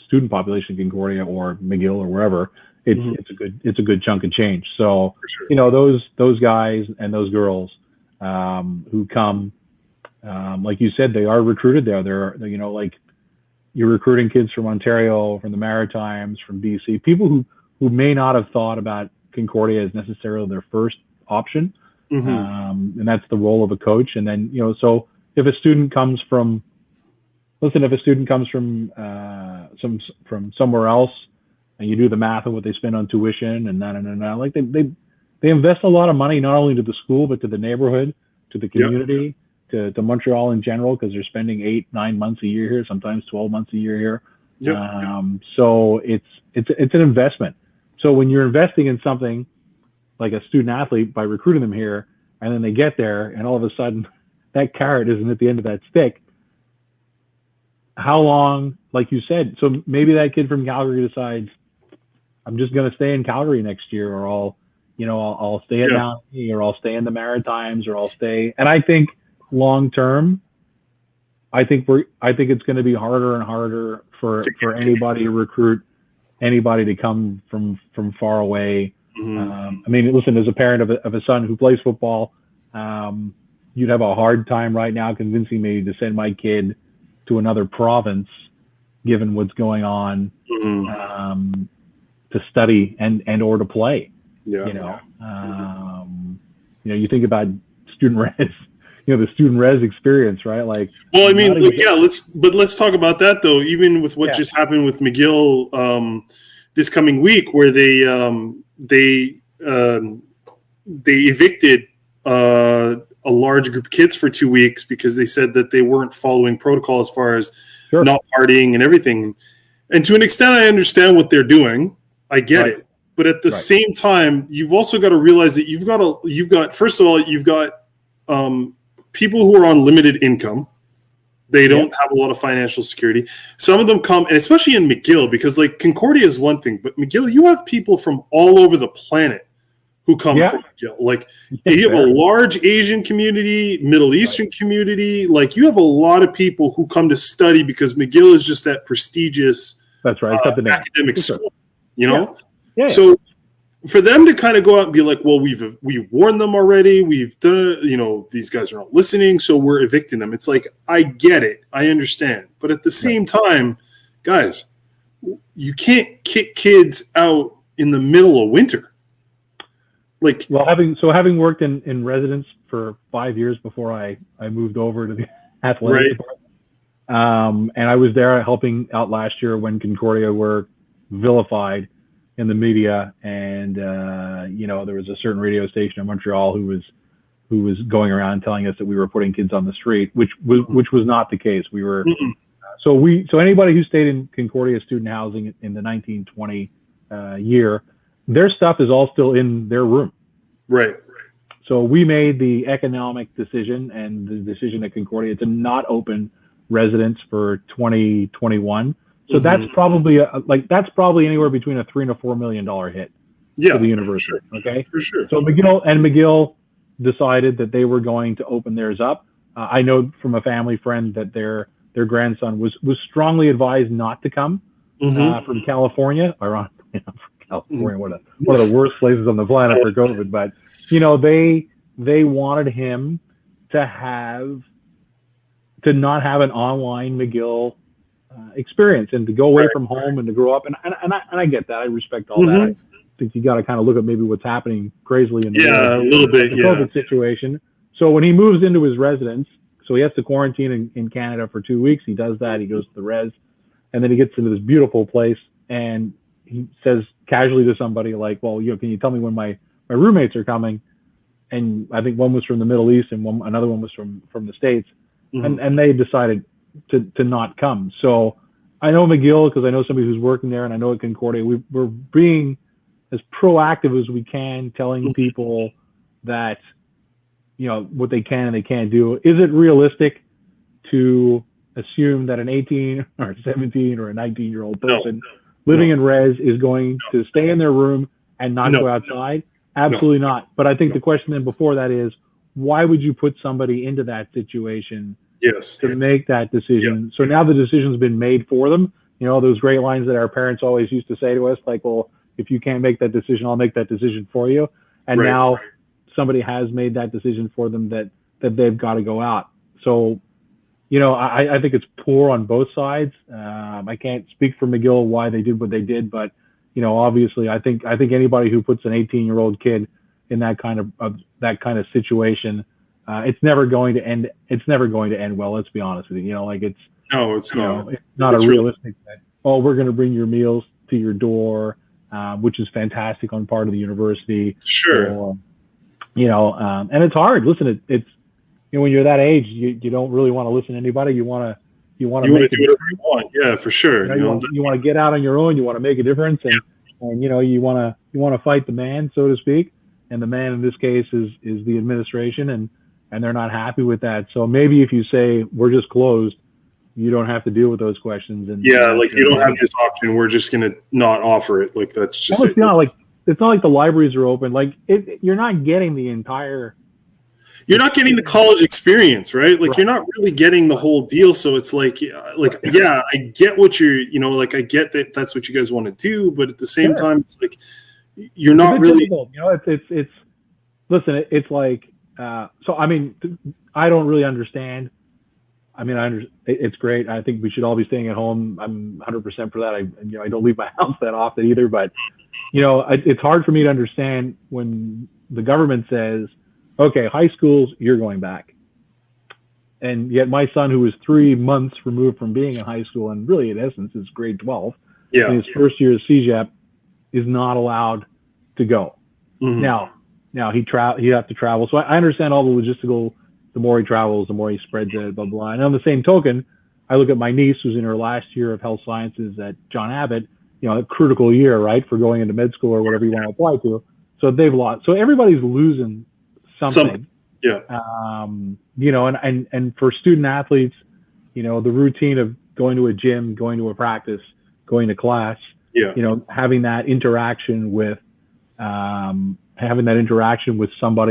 student population in Concordia or McGill or wherever, it's a good chunk of change. So those guys and those girls who come, like you said, they are recruited there. They're like, you're recruiting kids from Ontario, from the Maritimes, from BC, people who may not have thought about Concordia as necessarily their first option, and that's the role of a coach. And then so if a student comes from somewhere else, and you do the math of what they spend on tuition and that. Like they invest a lot of money, not only to the school, but to the neighborhood, to the community, to Montreal in general, because they're spending 8-9 months a year here, sometimes 12 months a year here. So it's an investment. So when you're investing in something like a student athlete by recruiting them here, and then they get there, and all of a sudden that carrot isn't at the end of that stick, how long, like you said, so maybe that kid from Calgary decides, I'm just going to stay in Calgary next year, or I'll stay at Mountie, or I'll stay in the Maritimes, or I'll stay. And I think long term, I think it's going to be harder and harder for anybody to recruit anybody to come from far away. I mean, listen, as a parent of a son who plays football, you'd have a hard time right now convincing me to send my kid to another province, given what's going on, to study and or to play. You think about student res, the student res experience, right? Like, well, I mean, let's talk about that though. Even with what just happened with McGill this coming week, where they evicted a large group of kids for 2 weeks because they said that they weren't following protocol as far as not partying and everything. And to an extent, I understand what they're doing. I get it. But at the same time, you've also got to realize that you've got first of all, you've got people who are on limited income. They don't have a lot of financial security. Some of them come, and especially in McGill, because like Concordia is one thing, but McGill, you have people from all over the planet who come from McGill. Like you have a large Asian community, Middle Eastern community. Like you have a lot of people who come to study because McGill is just that prestigious academic school, So for them to kind of go out and be like, well, we warned them already. We've done, these guys are not listening, so we're evicting them. It's like, I get it. I understand. But at the same time, guys, you can't kick kids out in the middle of winter. Like, well, having worked in residence for 5 years before I moved over to the athletic department, and I was there helping out last year when Concordia were vilified in the media, and there was a certain radio station in Montreal who was going around telling us that we were putting kids on the street, which was not the case. We were so anybody who stayed in Concordia student housing in the 1920 year, their stuff is all still in their room. Right. So we made the economic decision and the decision at Concordia to not open residence for 2021. So that's probably anywhere between a $3 and $4 million hit to the university. Okay, for sure. So McGill decided that they were going to open theirs up. I know from a family friend that their grandson was strongly advised not to come from California. Ironically, from California, one of the worst places on the planet for COVID. But they wanted him to not have an online McGill experience and to go away from home and to grow up. And I get that. I respect all that. I think you got to kind of look at maybe what's happening crazily in the COVID situation. So when he moves into his residence, so he has to quarantine in Canada for 2 weeks. He does that. He goes to the res, and then he gets into this beautiful place, and he says casually to somebody like, well, can you tell me when my roommates are coming? And I think one was from the Middle East and another one was from the States. And they decided to not come. So I know McGill because I know somebody who's working there, and I know at Concordia we're being as proactive as we can, telling people that what they can and they can't do. Is it realistic to assume that an 18 or 17 or a 19-year-old person living in res is going to stay in their room and not go outside? Absolutely not. But I think the question then before that is, why would you put somebody into that situation to make that decision? So now the decision's been made for them. Those great lines that our parents always used to say to us, like, well, if you can't make that decision, I'll make that decision for you. And now somebody has made that decision for them that they've got to go out. So, I think it's poor on both sides. I can't speak for McGill why they did what they did, but obviously I think anybody who puts an 18-year-old kid in that kind of situation, it's never going to end. It's never going to end well. Let's be honest with you. It's not. It's not a realistic thing. Oh, we're going to bring your meals to your door, which is fantastic on part of the university. Sure. Or, and it's hard. Listen, it's when you're that age, you don't really want to listen to anybody. You want to do whatever you want. Yeah, for sure. You want to get out on your own. You want to make a difference, and you want to fight the man, so to speak. And the man in this case is the administration, and they're not happy with that. So maybe if you say we're just closed, you don't have to deal with those questions. And you don't have this option. We're just going to not offer it. Like that's just it's not like the libraries are open. Like you're not getting the entire. You're not getting the college experience, right? Like, right. You're not really getting the whole deal. So it's like, yeah, I get what you're, I get that that's what you guys want to do, but at the same time, it's like you're not really. Difficult. It's listen. It's like so. I mean, I don't really understand. I mean, it's great. I think we should all be staying at home. I'm 100% for that. I don't leave my house that often either. But it's hard for me to understand when the government says, okay, high schools, you're going back. And yet my son, who was 3 months removed from being in high school, and really in essence is grade 12, in his first year of CEGEP, is not allowed to go. Mm-hmm. Now he have to travel. So I understand all the logistical, the more he travels, the more he spreads it, blah, blah. And on the same token, I look at my niece who's in her last year of health sciences at John Abbott, a critical year, right, for going into med school or whatever you want to apply to. So they've lost. So everybody's losing something. Yeah. And for student athletes, the routine of going to a gym, going to a practice, going to class, having that interaction with somebody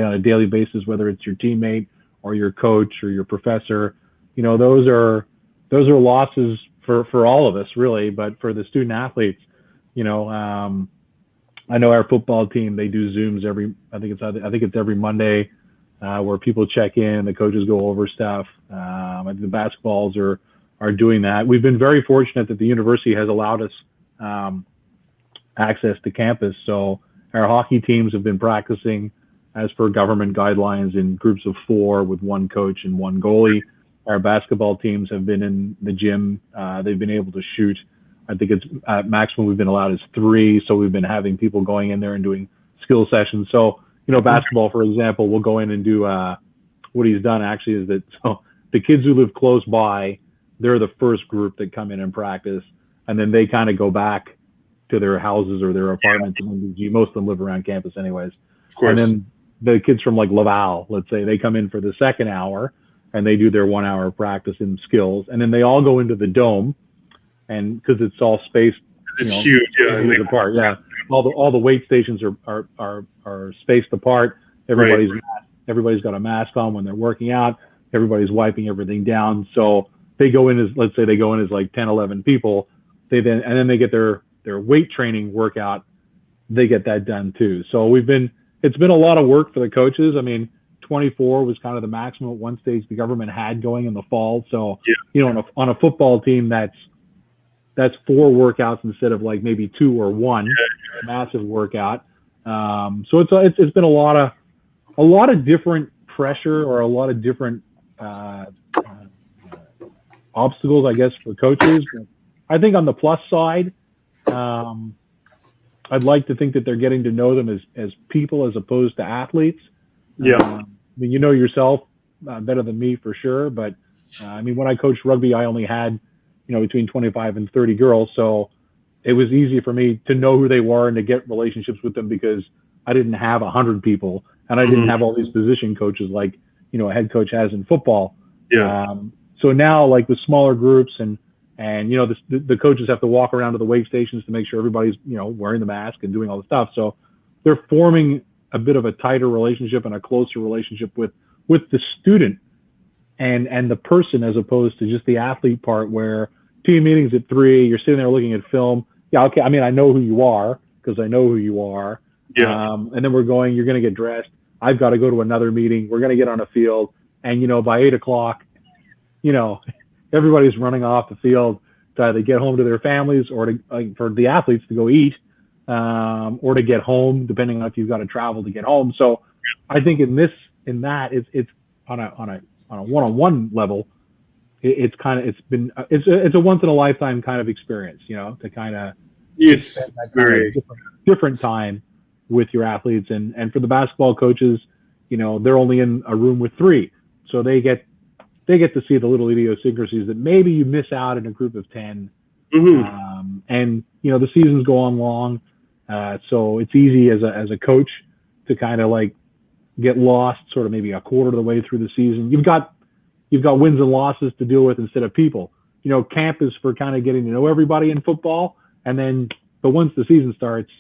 on a daily basis, whether it's your teammate or your coach or your professor, those are losses for all of us really, but for the student athletes, I know our football team, they do Zooms I think it's every Monday, where people check in, the coaches go over stuff. I think the basketballs are doing that. We've been very fortunate that the university has allowed us access to campus. So our hockey teams have been practicing as per government guidelines in groups of 4 with 1 coach and 1 goalie. Our basketball teams have been in the gym. They've been able to shoot. I think it's maximum we've been allowed is 3. So we've been having people going in there and doing skill sessions. So, basketball, for example, we'll go in and do what he's done actually is that so the kids who live close by, they're the first group that come in and practice. And then they kind of go back to their houses or their apartments. And most of them live around campus anyways. Of course. And then the kids from like Laval, let's say, they come in for the second hour and they do their 1 hour practice in skills. And then they all go into the dome. And because it's all spaced, it's huge, apart. Yeah, all the weight stations are spaced apart. Everybody's got a mask on when they're working out. Everybody's wiping everything down. So they go in as, let's say they go in as like 10, 11 people. And then they get their weight training workout. They get that done too. So it's been a lot of work for the coaches. I mean, 24 was kind of the maximum at one stage the government had going in the fall. So on a football team that's 4 workouts instead of like maybe 2 or 1 massive workout. So it's been a lot of different pressure or a lot of different obstacles, I guess, for coaches. But I think on the plus side, I'd like to think that they're getting to know them as people as opposed to athletes. Yeah. I mean, yourself better than me for sure. But when I coached rugby, I only had between 25 and 30 girls. So it was easy for me to know who they were and to get relationships with them because I didn't have 100 people and I didn't have all these position coaches like, a head coach has in football. Yeah. So now like with smaller groups and the coaches have to walk around to the weight stations to make sure everybody's, wearing the mask and doing all the stuff. So they're forming a bit of a tighter relationship and a closer relationship with the student and the person as opposed to just the athlete part where team meetings at 3, you're sitting there looking at film. Yeah, okay. I mean, I know who you are because I know who you are. Yeah. And then you're going to get dressed. I've got to go to another meeting. We're going to get on a field. And, by 8 o'clock, everybody's running off the field to either get home to their families or for the athletes to go eat or to get home, depending on if you've got to travel to get home. So I think it's on a one-on-one level, it's a once in a lifetime kind of experience, to kind of It's very different time with your athletes. And for the basketball coaches, they're only in a room with 3. So they get to see the little idiosyncrasies that maybe you miss out in a group of 10. Mm-hmm. And the seasons go on long. So it's easy as a coach to kind of like get lost sort of maybe a quarter of the way through the season. You've got wins and losses to deal with instead of people. Camp is for kind of getting to know everybody in football. But once the season starts,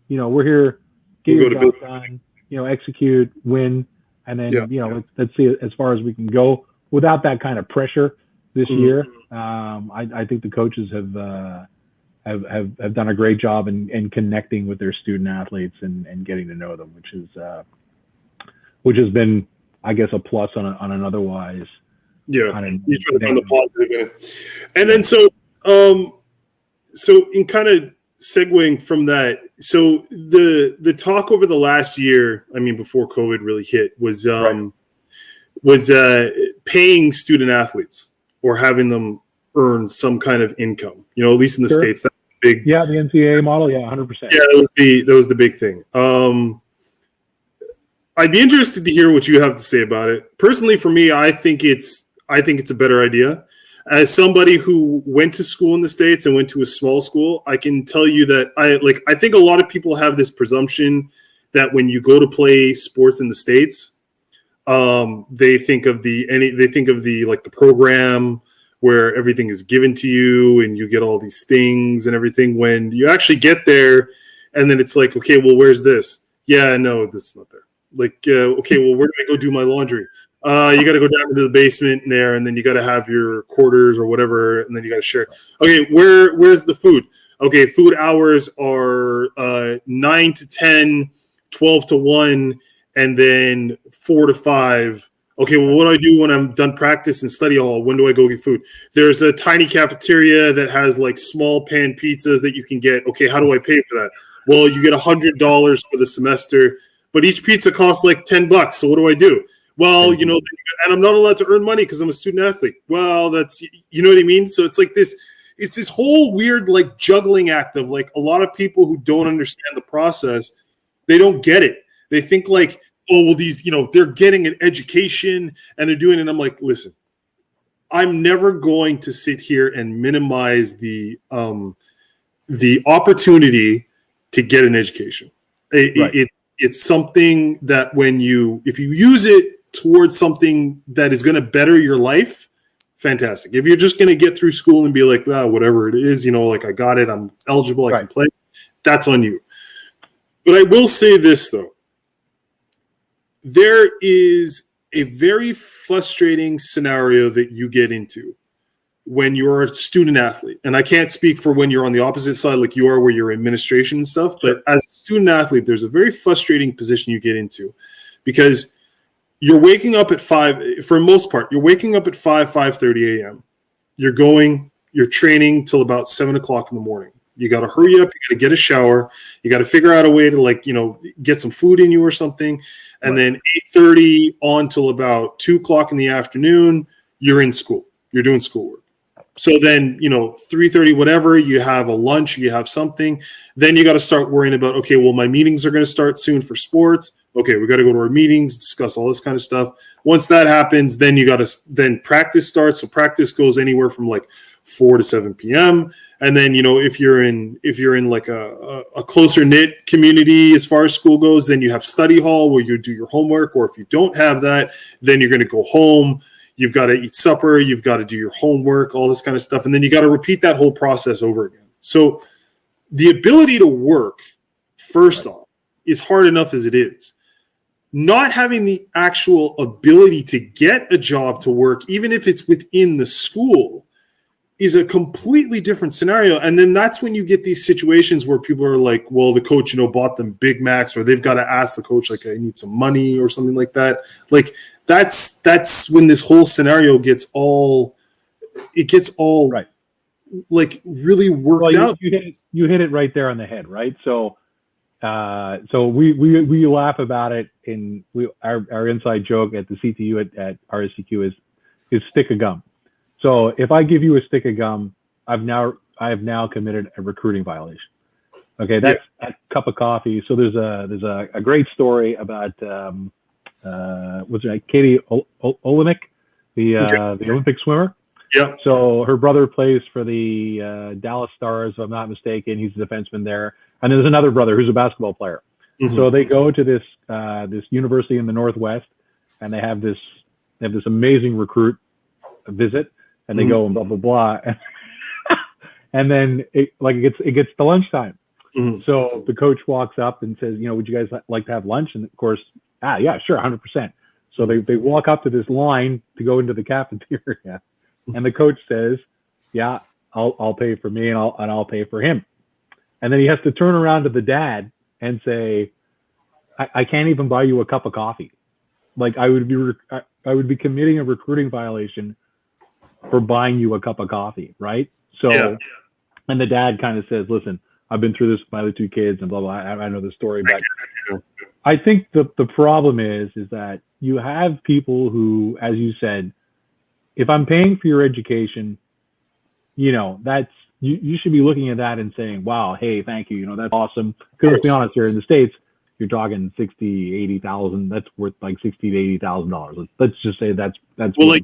we're here, get your job done, execute, win. And then, let's see as far as we can go without that kind of pressure this year. I think the coaches have done a great job in connecting with their student athletes and getting to know them, which has been, I guess, a plus on an otherwise. Yeah, you try to find the positive in it. And then so in kind of segueing from that, so the talk over the last year, I mean, before COVID really hit, was paying student athletes or having them earn some kind of income. At least in the States, that's big. Yeah, the NCAA model. Yeah, 100%. Yeah, that was the big thing. I'd be interested to hear what you have to say about it. Personally, for me, I think it's a better idea. As somebody who went to school in the States and went to a small school, I can tell you that I think a lot of people have this presumption that when you go to play sports in the States, they think of the program where everything is given to you and you get all these things and everything. When you actually get there, and then it's like, okay, well, where's this? Yeah, no, this is not there. Like, okay, well, where do I go do my laundry? You got to go down into the basement there, and then you got to have your quarters or whatever, and then you got to share. Okay, where's the food? Okay, food hours are 9 to 10, 12 to 1, and then 4 to 5. Okay, well, what do I do when I'm done practice and study hall? When do I go get food? There's a tiny cafeteria that has like small pan pizzas that you can get. Okay, how do I pay for that? Well, you get $100 for the semester, but each pizza costs like $10. So what do I do? Well, and I'm not allowed to earn money because I'm a student athlete. Well, that's, you know what I mean? So it's like this, it's this whole weird like juggling act of like a lot of people who don't understand the process. They don't get it. They think like, oh, well, these, they're getting an education and they're doing it. And I'm like, listen, I'm never going to sit here and minimize the opportunity to get an education. It's something that if you use it towards something that is going to better your life, fantastic. If you're just going to get through school and be like, whatever it is, like I got it, I'm eligible, I can play, that's on you. But I will say this, though. There is a very frustrating scenario that you get into when you're a student athlete. And I can't speak for when you're on the opposite side like you are where you're administration and stuff. But as a student athlete, there's a very frustrating position you get into because you're waking up at 5, for the most part, you're waking up at 5:30 a.m. You're training till about 7 o'clock in the morning. You got to hurry up. You got to get a shower. You got to figure out a way to get some food in you or something. And then 8:30 on till about 2 o'clock in the afternoon, you're in school. You're doing schoolwork. So then, 3:30, whatever, you have a lunch, you have something. Then you got to start worrying about, okay, well, my meetings are going to start soon for sports. Okay, we got to go to our meetings, discuss all this kind of stuff. Once that happens, then then practice starts. So practice goes anywhere from like 4 to 7 p.m. And then, if you're in like a closer knit community as far as school goes, then you have study hall where you do your homework. Or if you don't have that, then you're going to go home. You've got to eat supper. You've got to do your homework, all this kind of stuff. And then you got to repeat that whole process over again. So the ability to work, first off, is hard enough as it is. Not having the actual ability to get a job to work, even if it's within the school, is a completely different scenario. And then that's when you get these situations where people are like, well, the coach, bought them Big Macs, or they've got to ask the coach, like, I need some money or something like that. Like, that's when this whole scenario gets all right, like really worked out. You hit it right there on the head, right? So we laugh about it our inside joke at the CTU at RSCQ is stick of gum. So if I give you a stick of gum, I've now I have now committed a recruiting violation. Okay, that's a cup of coffee. So there's a great story about what's it, Katie Olenek, the Olympic swimmer. Yeah. So her brother plays for the Dallas Stars, if I'm not mistaken. He's a defenseman there, and there's another brother who's a basketball player. Mm-hmm. So they go to this university in the Northwest, and they have this amazing recruit visit, and they go and blah blah blah, and then it gets to lunchtime. Mm-hmm. So the coach walks up and says, would you guys like to have lunch? And of course, yeah, sure, 100%. So they walk up to this line to go into the cafeteria, and the coach says, yeah, I'll pay for me and I'll pay for him. And then he has to turn around to the dad and say, I can't even buy you a cup of coffee. Like I would be committing a recruiting violation for buying you a cup of coffee, right? So, and the dad kind of says, listen, I've been through this with my other two kids and blah, blah, I know the story, but I think the problem is that you have people who, as you said, if I'm paying for your education, that's, you should be looking at that and saying, wow, hey, thank you. That's awesome. Because let's be honest, here in the States, you're talking 60, 80,000. That's worth like $60,000 to $80,000. Let's just say that's well, when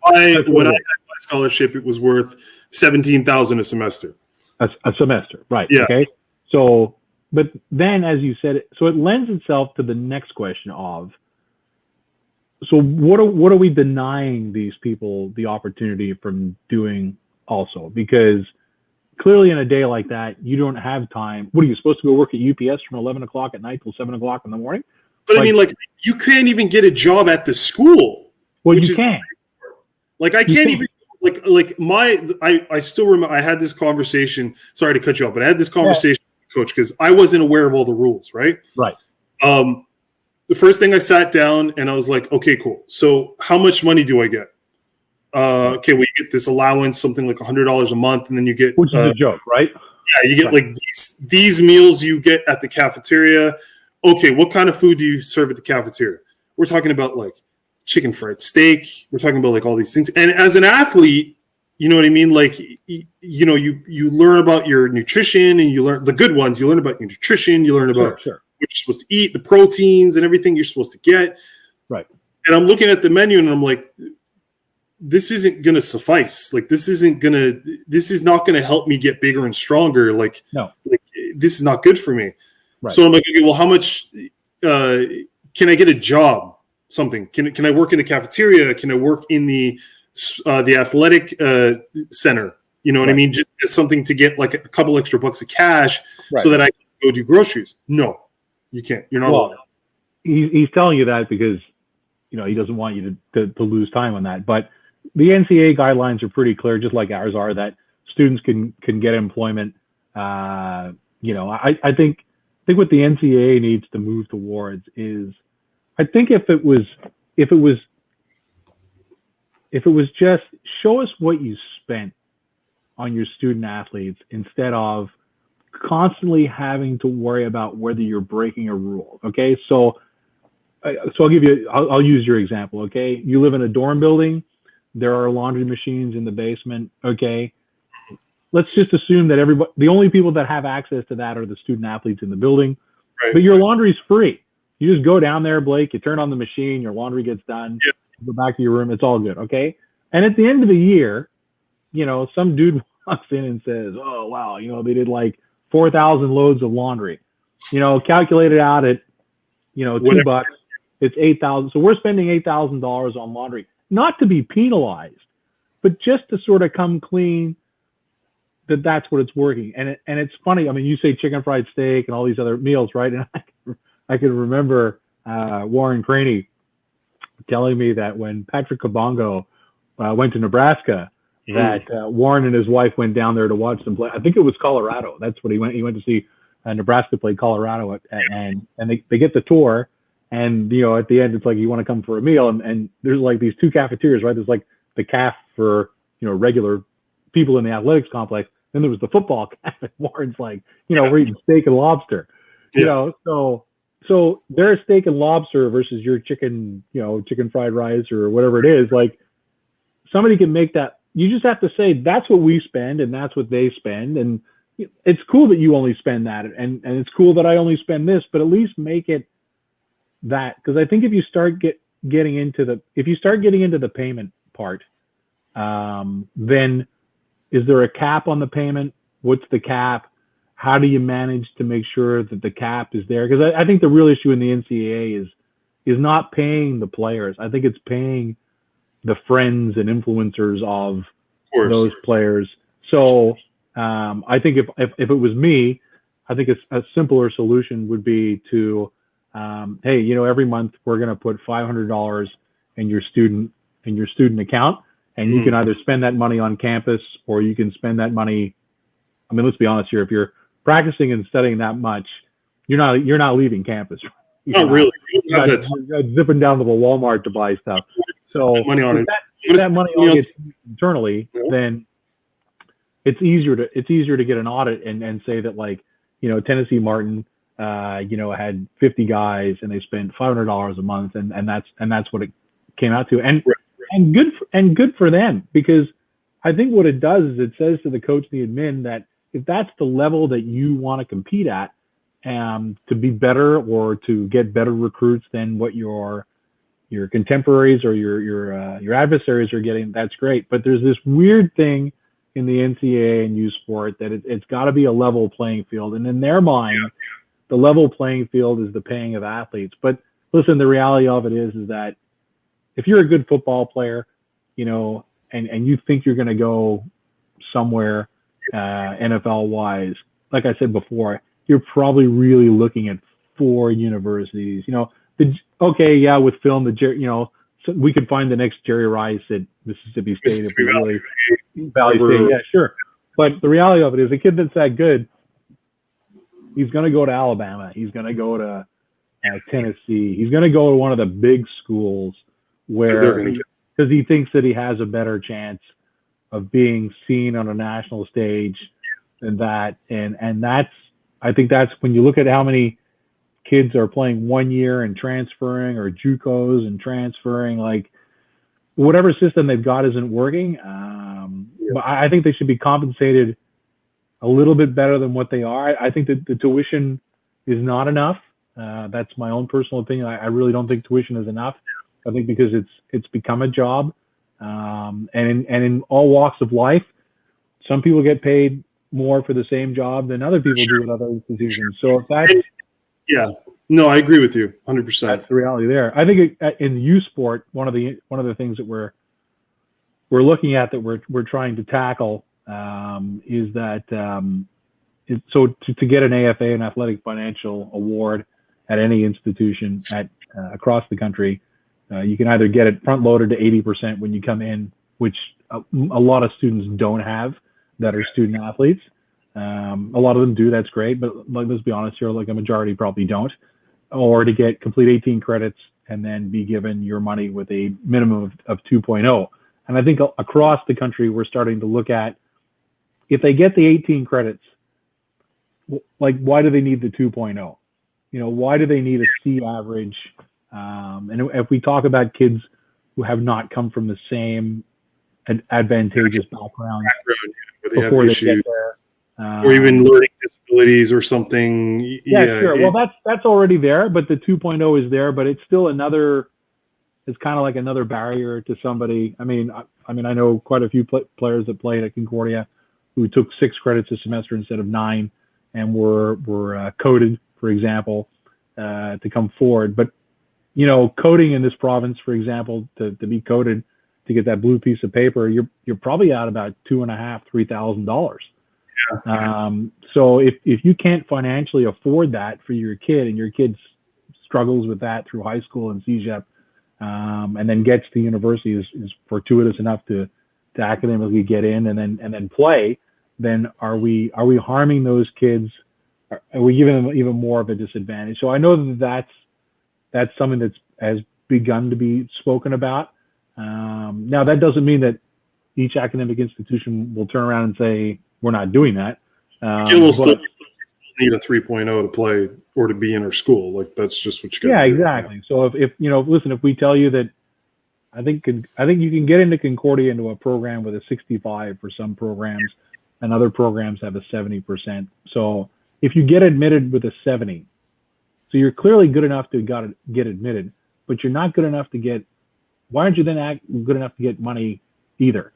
I had my scholarship, it was worth $17,000 a semester. A semester, right? Yeah. Okay. So, but then, as you said, so it lends itself to the next question of, so what are we denying these people the opportunity from doing also? Because clearly in a day like that, you don't have time. What are you supposed to go work at UPS from 11 o'clock at night till 7 o'clock in the morning? But I mean, you can't even get a job at the school. Well, you can. Like I can't even I still remember I had this conversation. Sorry to cut you off, but I had this conversation with the coach because I wasn't aware of all the rules, right? Right. The first thing I sat down and I was like, okay, cool. So how much money do I get? Okay, well, you get this allowance, something like $100 a month, and then you get which is a joke, right? Yeah, you get like these meals you get at the cafeteria. Okay, what kind of food do you serve at the cafeteria? We're talking about like chicken fried steak. We're talking about like all these things. And as an athlete, you know what I mean? Like, you learn about your nutrition and you learn the good ones. You learn about your nutrition. You learn about what you're supposed to eat, the proteins and everything you're supposed to get. Right. And I'm looking at the menu and I'm like, this isn't going to suffice. Like, this is not going to help me get bigger and stronger. Like, no, like this is not good for me. Right. So I'm like, okay, well, how much can I get a job? Something. Can I work in the cafeteria? Can I work in the athletic center? You know what I mean? Just as something to get like a couple extra bucks of cash so that I can go do groceries. No, you can't. You're not allowed. He's telling you that because, he doesn't want you to lose time on that. But the NCAA guidelines are pretty clear, just like ours are, that students can get employment. I think what the NCAA needs to move towards is, I think if it was just show us what you spent on your student athletes instead of constantly having to worry about whether you're breaking a rule. Okay, so I'll use your example. Okay, you live in a dorm building. There are laundry machines in the basement. Okay, let's just assume that the only people that have access to that are the student athletes in the building. Right. But your laundry's free. You just go down there, Blake, you turn on the machine, your laundry gets done, you go back to your room, it's all good, okay? And at the end of the year, some dude walks in and says, oh, wow, they did like 4,000 loads of laundry. Calculated out at, $2, it's 8,000. So we're spending $8,000 on laundry, not to be penalized, but just to sort of come clean that's what it's working. And it's funny. I mean, you say chicken fried steak and all these other meals, right? And I can remember Warren Craney telling me that when Patrick Kabongo went to Nebraska, that Warren and his wife went down there to watch them play. I think it was Colorado. That's what he went. He went to see Nebraska play Colorado, and they get the tour, and at the end it's like, you want to come for a meal, and there's like these two cafeterias, right? There's like the caf for regular people in the athletics complex. Then there was the football caf, and Warren's like, we're eating steak and lobster, So their steak and lobster versus your chicken, chicken fried rice or whatever it is, like somebody can make that you just have to say that's what we spend and that's what they spend, and it's cool that you only spend that, and it's cool that I only spend this, but at least make it that, because I think if you start getting into the payment part, then is there a cap on the payment? What's the cap? How do you manage to make sure that the cap is there? Because I think the real issue in the NCAA is not paying the players. I think it's paying the friends and influencers of those players. So I think if it was me, I think a simpler solution would be to, hey, every month we're going to put $500 in your student account, and you can either spend that money on campus or you can spend that money. I mean, let's be honest here. If you're practicing and studying that much, you're not leaving campus. Not really. You're zipping down to the Walmart to buy stuff. So if that money all gets internally, then it's easier to get an audit and say that, like, Tennessee Martin, had 50 guys and they spent $500 a month, and that's what it came out to, and good for them, because I think what it does is it says to the coach and the admin that if that's the level that you want to compete at, to be better or to get better recruits than what your contemporaries or your adversaries are getting, that's great. But there's this weird thing in the NCAA and youth sport that it's got to be a level playing field, and in their mind, the level playing field is the paying of athletes. But listen, the reality of it is that if you're a good football player, and you think you're going to go somewhere NFL wise, like I said before, you're probably really looking at 4 universities. With film, so we could find the next Jerry Rice at Mississippi State if we really Valley State. Yeah, sure. But the reality of it is, a kid that's that good, he's going to go to Alabama. He's going to go to Tennessee. He's going to go to one of the big schools because he thinks that he has a better chance of being seen on a national stage than that. And I think that's when you look at how many kids are playing 1 year and transferring, or JUCOs and transferring, like whatever system they've got isn't working. But I think they should be compensated a little bit better than what they are. I think that the tuition is not enough. That's my own personal opinion. I really don't think tuition is enough. I think because it's become a job, and in all walks of life, some people get paid more for the same job than other people do at other institutions. So if that's I agree with you 100%. That's the reality there. I think in youth sport, one of the things that we're looking at, that we're trying to tackle, is that to get an AFA, an athletic financial award, at any institution across the country, you can either get it front loaded to 80% when you come in, which a lot of students don't have that are student athletes. A lot of them do. That's great, but let's be honest here, like a majority probably don't. Or to get complete 18 credits and then be given your money with a minimum of 2.0. And I think across the country, we're starting to look at, if they get the 18 credits, like, why do they need the 2.0? Why do they need a C average? And if we talk about kids who have not come from the same advantageous background before they get there, or even learning disabilities or something. Sure. Well, that's already there, but the 2.0 is there, but it's still it's kind of like another barrier to somebody. I mean, I know quite a few players that played at Concordia who took 6 credits a semester instead of 9, and were coded, for example, to come forward. But coding in this province, for example, to be coded to get that blue piece of paper, you're probably at about $2,500–3,000. So if you can't financially afford that for your kid, and your kid struggles with that through high school and CEGEP, and then gets to university, is fortuitous enough to academically get in and then play, then are we harming those kids? Are we giving them even more of a disadvantage? So I know that's something that has begun to be spoken about. Now, that doesn't mean that each academic institution will turn around and say, we're not doing that. You'll still need a 3.0 to play or to be in our school. Like, that's just what you got. Yeah, exactly. So if listen, if we tell you that I think you can get into Concordia into a program with a 65 for some programs, and other programs have a 70%. So if you get admitted with a 70, so you're clearly good enough to get admitted, but you're not good enough to get. Why aren't you then good enough to get money either?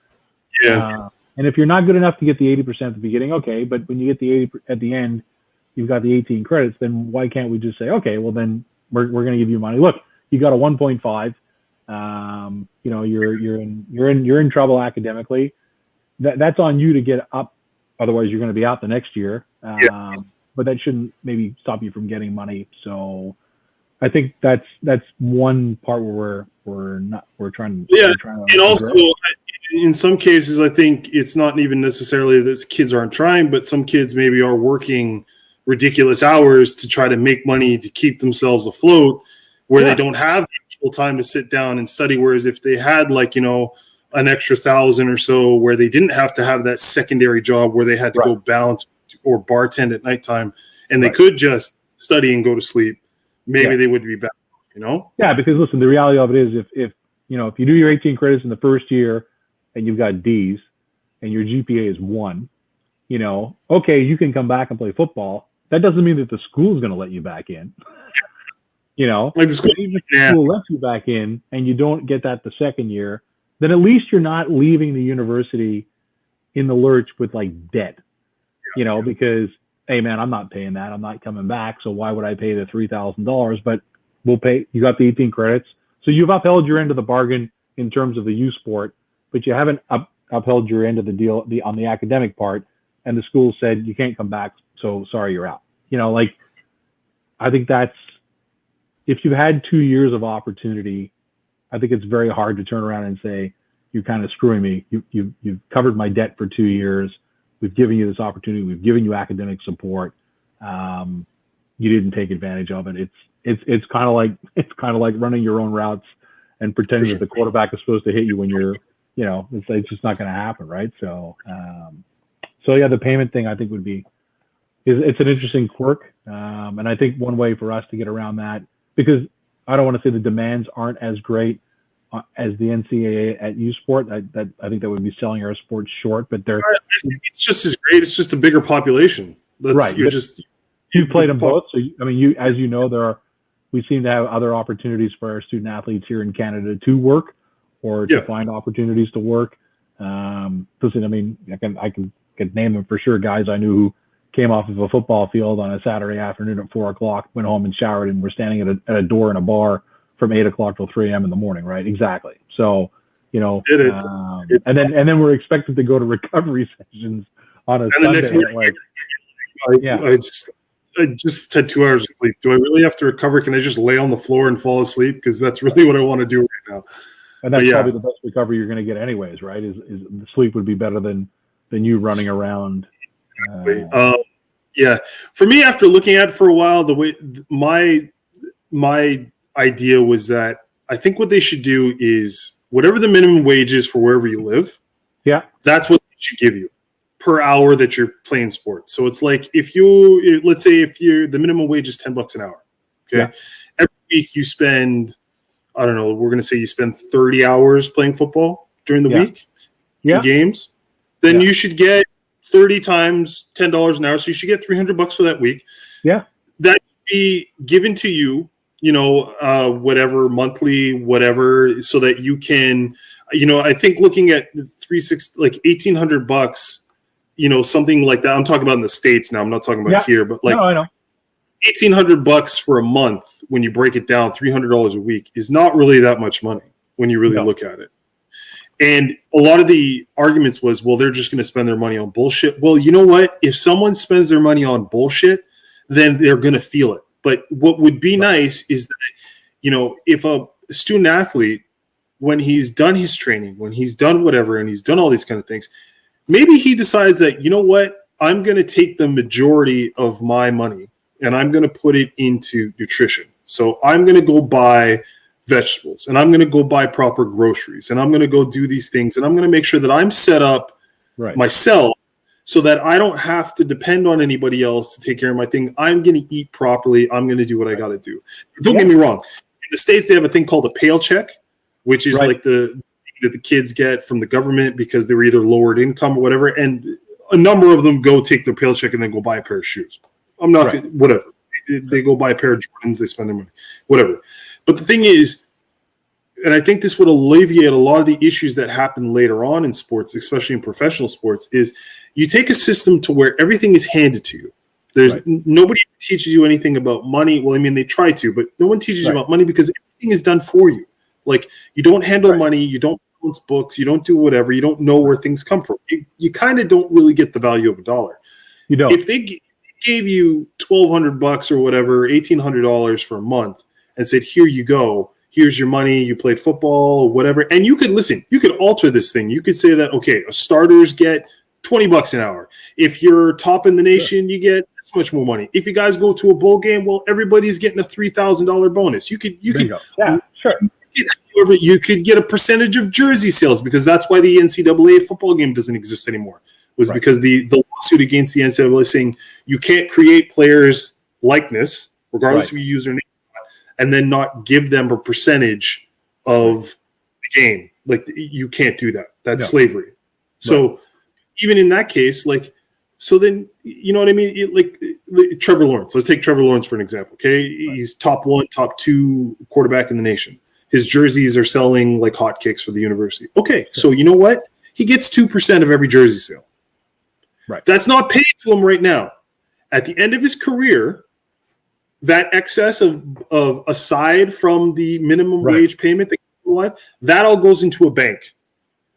Yeah. And if you're not good enough to get the 80% at the beginning, okay, but when you get the 80 at the end, you've got the 18 credits. Then why can't we just say, okay, well then we're going to give you money. Look, you got a 1.5. You know, you're in trouble academically. That's on you to get up. Otherwise, you're going to be out the next year. But that shouldn't maybe stop you from getting money. So I think that's one part where we're trying to. And also in some cases, I think it's not even necessarily that kids aren't trying, but some kids maybe are working ridiculous hours to try to make money to keep themselves afloat, where they don't have the actual time to sit down and study. Whereas if they had, like, you know, an extra 1,000 or so, where they didn't have to have that secondary job where they had to go bounce or bartend at nighttime, and they could just study and go to sleep, maybe they would be better off, you know? Yeah, because listen, the reality of it is if you do your 18 credits in the first year and you've got D's and your GPA is 1, you know, okay, you can come back and play football. That doesn't mean that the school's going to let you back in. You know, like the school, even if the school lets you back in and you don't get that the second year, then at least you're not leaving the university in the lurch with like debt, you know, because, hey man, I'm not paying that. I'm not coming back. So why would I pay the $3,000? But we'll pay, you got the 18 credits. So you've upheld your end of the bargain in terms of the U sport, but you haven't upheld your end of the deal on the academic part. And the school said, you can't come back. So sorry, you're out. You know, like, I think that's, if you've had 2 years of opportunity, I think it's very hard to turn around and say, you're kind of screwing me. You've covered my debt for 2 years. We've given you this opportunity. We've given you academic support. You didn't take advantage of it. It's kind of like running your own routes and pretending that the quarterback is supposed to hit you when you're, you know, it's just not going to happen, right? So yeah, the payment thing I think it's an interesting quirk, and I think one way for us to get around that, because I don't want to say the demands aren't as great as the NCAA at U Sport. I think that would be selling our sport short, but it's just as great. It's just a bigger population. Right. You've played them both. So, I mean, as you know, we seem to have other opportunities for our student athletes here in Canada to work or to find opportunities to work. Listen, I mean, I can name them for sure. Guys I knew who came off of a football field on a Saturday afternoon at 4:00, went home and showered, and were standing at a door in a bar from 8:00 till 3 a.m. in the morning, right? Exactly. So, you know, and then we're expected to go to recovery sessions on a Sunday. The next morning, I just had 2 hours of sleep. Do I really have to recover? Can I just lay on the floor and fall asleep? Because that's really what I want to do right now. And that's probably the best recovery you're going to get anyways, right? Is the sleep would be better than you running around. For me, after looking at it for a while, the way my idea was that I think what they should do is whatever the minimum wage is for wherever you live, that's what they should give you per hour that you're playing sports. So it's like let's say the minimum wage is $10 an hour. Okay, every week you spend, I don't know, we're going to say you spend 30 hours playing football during the week in games, then you should get 30 times $10 an hour. So you should get $300 for that week. Yeah. That should be given to you, you know, whatever, monthly, whatever, so that you can, you know, I think looking at like $1,800, you know, something like that. I'm talking about in the States now. I'm not talking about here, but like, I know. $1,800 for a month, when you break it down, $300 a week is not really that much money when you really look at it. And a lot of the arguments was, well, they're just going to spend their money on bullshit. Well, you know what? If someone spends their money on bullshit, then they're going to feel it. But what would be nice is that, you know, if a student athlete, when he's done his training, when he's done whatever, and he's done all these kind of things, maybe he decides that, you know what, I'm going to take the majority of my money and I'm going to put it into nutrition. So I'm going to go buy vegetables, and I'm going to go buy proper groceries, and I'm going to go do these things, and I'm going to make sure that I'm set up myself so that I don't have to depend on anybody else to take care of my thing. I'm going to eat properly. I'm going to do what I got to do. Don't get me wrong. In the States, they have a thing called a paycheck, which is like the that the kids get from the government because they were either lowered income or whatever. And a number of them go take their paycheck and then go buy a pair of shoes. I'm not whatever. They go buy a pair of Jordans, they spend their money, whatever. But the thing is, and I think this would alleviate a lot of the issues that happen later on in sports, especially in professional sports, is you take a system to where everything is handed to you. There's nobody teaches you anything about money. Well, I mean, they try to, but no one teaches you about money because everything is done for you. Like, you don't handle money, you don't balance books, you don't do whatever, you don't know where things come from. You kind of don't really get the value of a dollar. You don't. If they gave you $1,200 or whatever, $1,800 for a month, and said, "Here you go. Here's your money. You played football, whatever," and you could alter this thing. You could say that, okay, starters get $20 an hour. If you're top in the nation, you get this much more money. If you guys go to a bowl game, well, everybody's getting a $3,000 bonus. You could you could get a percentage of jersey sales, because that's why the NCAA football game doesn't exist anymore. Was because the lawsuit against the NCAA saying you can't create players' likeness, regardless of your username, and then not give them a percentage of the game. Like, you can't do that. That's slavery. So even in that case, like, so then, you know what I mean? Like Trevor Lawrence. Let's take Trevor Lawrence for an example. Okay, he's top 1, top 2 quarterback in the nation. His jerseys are selling like hotcakes for the university. Okay, so you know what? He gets 2% of every jersey sale. Right. That's not paid to him right now. At the end of his career, that excess of aside from the minimum wage payment that all goes into a bank.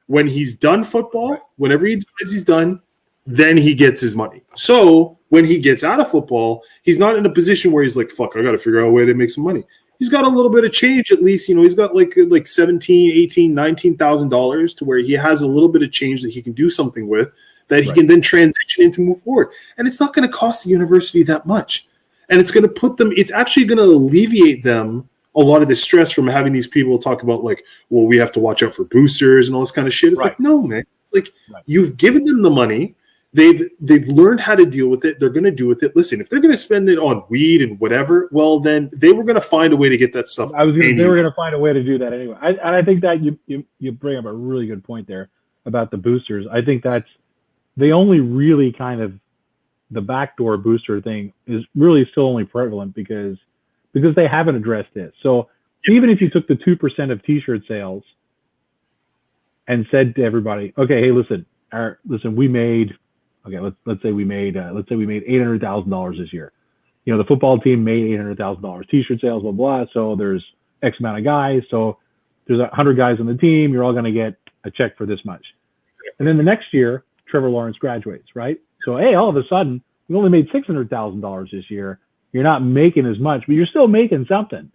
When he's done football, whenever he decides he's done, then he gets his money. So when he gets out of football, he's not in a position where he's like, fuck, I got to figure out a way to make some money. He's got a little bit of change at least. You know, he's got like $17,000, $18,000, $19,000 to where he has a little bit of change that he can do something with, that he can then transition into, move forward. And it's not going to cost the university that much. And it's going to put them, it's actually going to alleviate them a lot of the stress from having these people talk about, like, well, we have to watch out for boosters and all this kind of shit. It's like, no, man. It's like, you've given them the money. They've learned how to deal with it. They're going to do with it. Listen, if they're going to spend it on weed and whatever, well, then they were going to find a way to get that stuff. They were going to find a way to do that anyway. I think that you bring up a really good point there about the boosters. I think that's they only really kind of the backdoor booster thing is really still only prevalent because they haven't addressed this. So even if you took the 2% of T-shirt sales and said to everybody, okay, hey, listen, we made, okay, let's say we made $800,000 this year. You know, the football team made $800,000 T-shirt sales, blah blah. So there's X amount of guys. So there's 100 guys on the team. You're all going to get a check for this much. And then the next year, Trevor Lawrence graduates, right? So hey, all of a sudden, we only made $600,000 this year. You're not making as much, but you're still making something.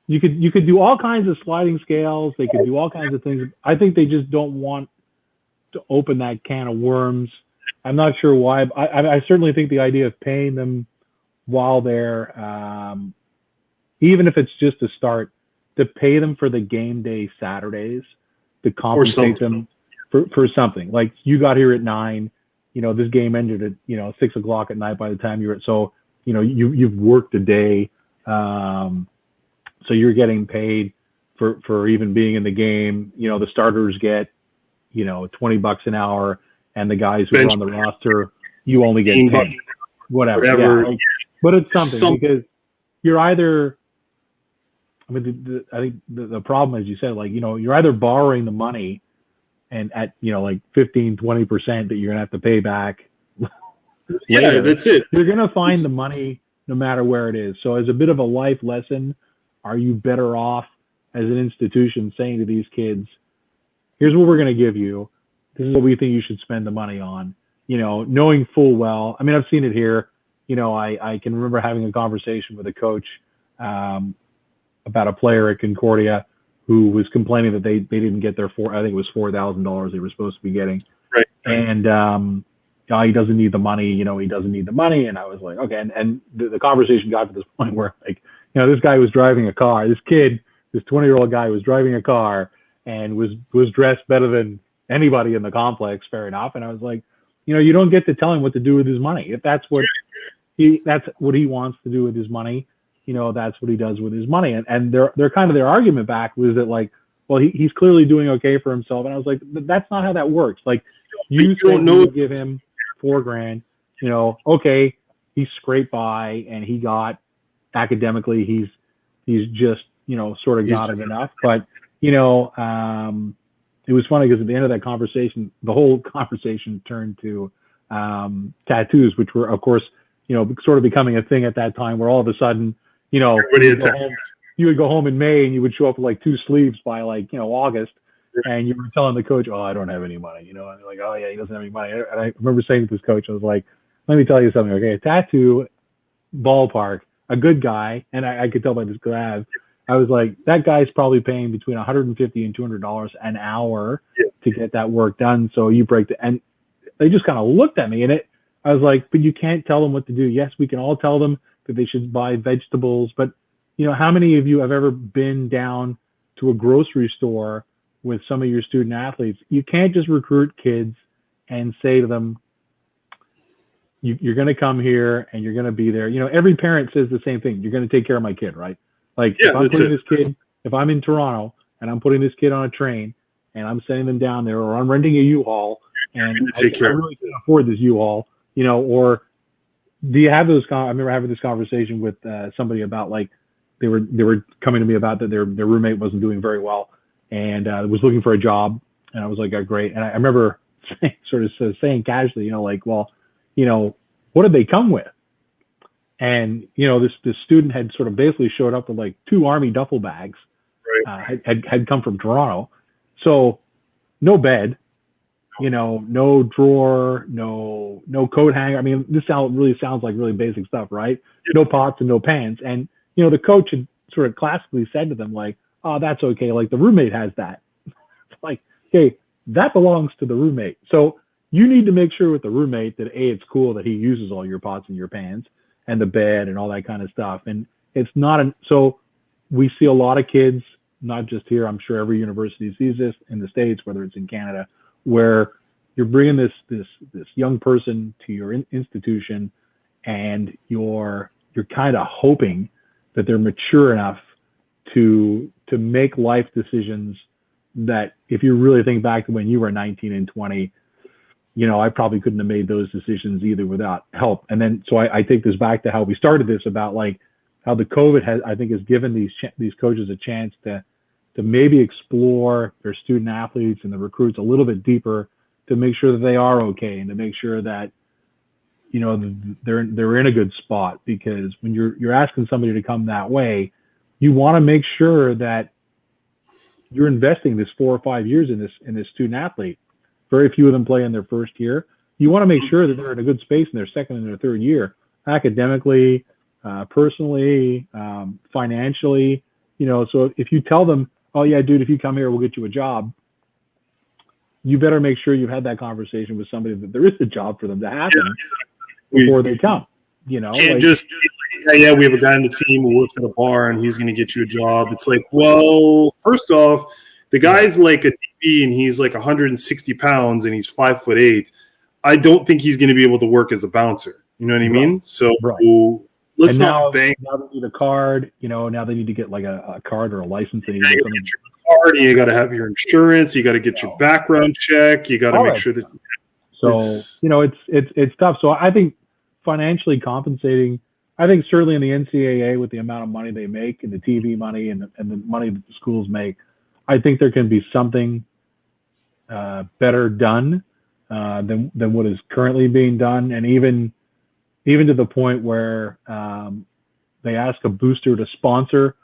You could do all kinds of sliding scales. They could do all kinds of things. I think they just don't want to open that can of worms. I'm not sure why. I certainly think the idea of paying them while they're, even if it's just a start, to pay them for the game day Saturdays, to compensate them for something. Like, you got here at 9, you know, this game ended at, 6 o'clock at night by the time you were, so, you know, you've worked a day. So you're getting paid for even being in the game. You know, the starters get, $20 an hour, and the guys who are on the roster, you only get 10, whatever. Yeah, but it's something because you're either, I mean, I think the problem, as you said, like, you're either borrowing the money and at, like 15, 20% that you're gonna have to pay back. Yeah, that's it. You're gonna find the money no matter where it is. So as a bit of a life lesson, are you better off as an institution saying to these kids, here's what we're going to give you. This is what we think you should spend the money on, knowing full well. I mean, I've seen it here. I can remember having a conversation with a coach about a player at Concordia who was complaining that they didn't get their I think it was $4,000 they were supposed to be getting. Right. And he doesn't need the money, he doesn't need the money. And I was like, okay. And the conversation got to this point where, like, this guy was driving a car. This kid, this 20-year-old guy was driving a car and was dressed better than anybody in the complex, fair enough. And I was like, you don't get to tell him what to do with his money. If that's what he wants to do with his money, that's what he does with his money. And their kind of their argument back was that like, well, he's clearly doing okay for himself. And I was like, that's not how that works. Like, you don't know, give him $4,000, okay, he scraped by and he got academically, he's just, sort of got it enough. But, it was funny because at the end of that conversation, the whole conversation turned to tattoos, which were, of course, sort of becoming a thing at that time where all of a sudden, you would go home in May and you would show up with like 2 sleeves by like, August, and you were telling the coach, oh, I don't have any money, and they're like, oh yeah, he doesn't have any money. And I remember saying to this coach, I was like, let me tell you something, okay, a tattoo ballpark, a good guy, and I could tell by this graph, I was like, that guy's probably paying between $150 and $200 an hour to get that work done. So you break and they just kind of looked at me, and I was like, but you can't tell them what to do. Yes, we can all tell them that they should buy vegetables, but how many of you have ever been down to a grocery store with some of your student athletes? You can't just recruit kids and say to them, you're going to come here and you're going to be there. Every parent says the same thing. You're going to take care of my kid, right? Like, if I'm in Toronto and I'm putting this kid on a train and I'm sending them down there, or I'm renting a U-Haul and I really can't afford this U-Haul, or do you have those? I remember having this conversation with somebody about like, they were coming to me about that their roommate wasn't doing very well and was looking for a job, and I was like, oh, great. And I remember saying casually, like, well, what did they come with? And this student had sort of basically showed up with like 2 Army duffel bags, right. had come from Toronto, so no bed, no drawer, no coat hanger. I mean, this really sounds like really basic stuff, right? No pots and no pans. And the coach had sort of classically said to them like, oh, that's okay. Like, the roommate has that. It's like, okay, that belongs to the roommate. So you need to make sure with the roommate that it's cool that he uses all your pots and your pans and the bed and all that kind of stuff. And it's not so we see a lot of kids, not just here, I'm sure every university sees this in the States, whether it's in Canada, where you're bringing this young person to your institution and you're kind of hoping that they're mature enough to make life decisions that, if you really think back to when you were 19 and 20, I probably couldn't have made those decisions either without help. And then, so I take this back to how we started this about like how the COVID has given these coaches a chance to maybe explore their student athletes and the recruits a little bit deeper, to make sure that they are okay and to make sure that, they're in a good spot. Because when you're asking somebody to come that way, you want to make sure that you're investing this 4 or 5 years in this student athlete. Very few of them play in their first year. You want to make sure that they're in a good space in their second and their third year, academically, personally, financially. So if you tell them, oh yeah, dude, if you come here, we'll get you a job, you better make sure you've had that conversation with somebody that there is a job for them to happen before they come. Can't just, we have a guy on the team who works at a bar and he's going to get you a job. It's like, well, first off, the guy's like a DB and he's like 160 pounds and he's 5'8". I don't think he's going to be able to work as a bouncer. You know what I mean? So let's not bank. Now they need a card. Now they need to get like a card or a license. They need to get your card. You got to have your insurance. You got to get your background check. You got to make sure that. So it's tough. So I think financially compensating. I think certainly in the NCAA, with the amount of money they make and the TV money and the money that the schools make, I think there can be something better done than what is currently being done, and even to the point where they ask a booster to sponsor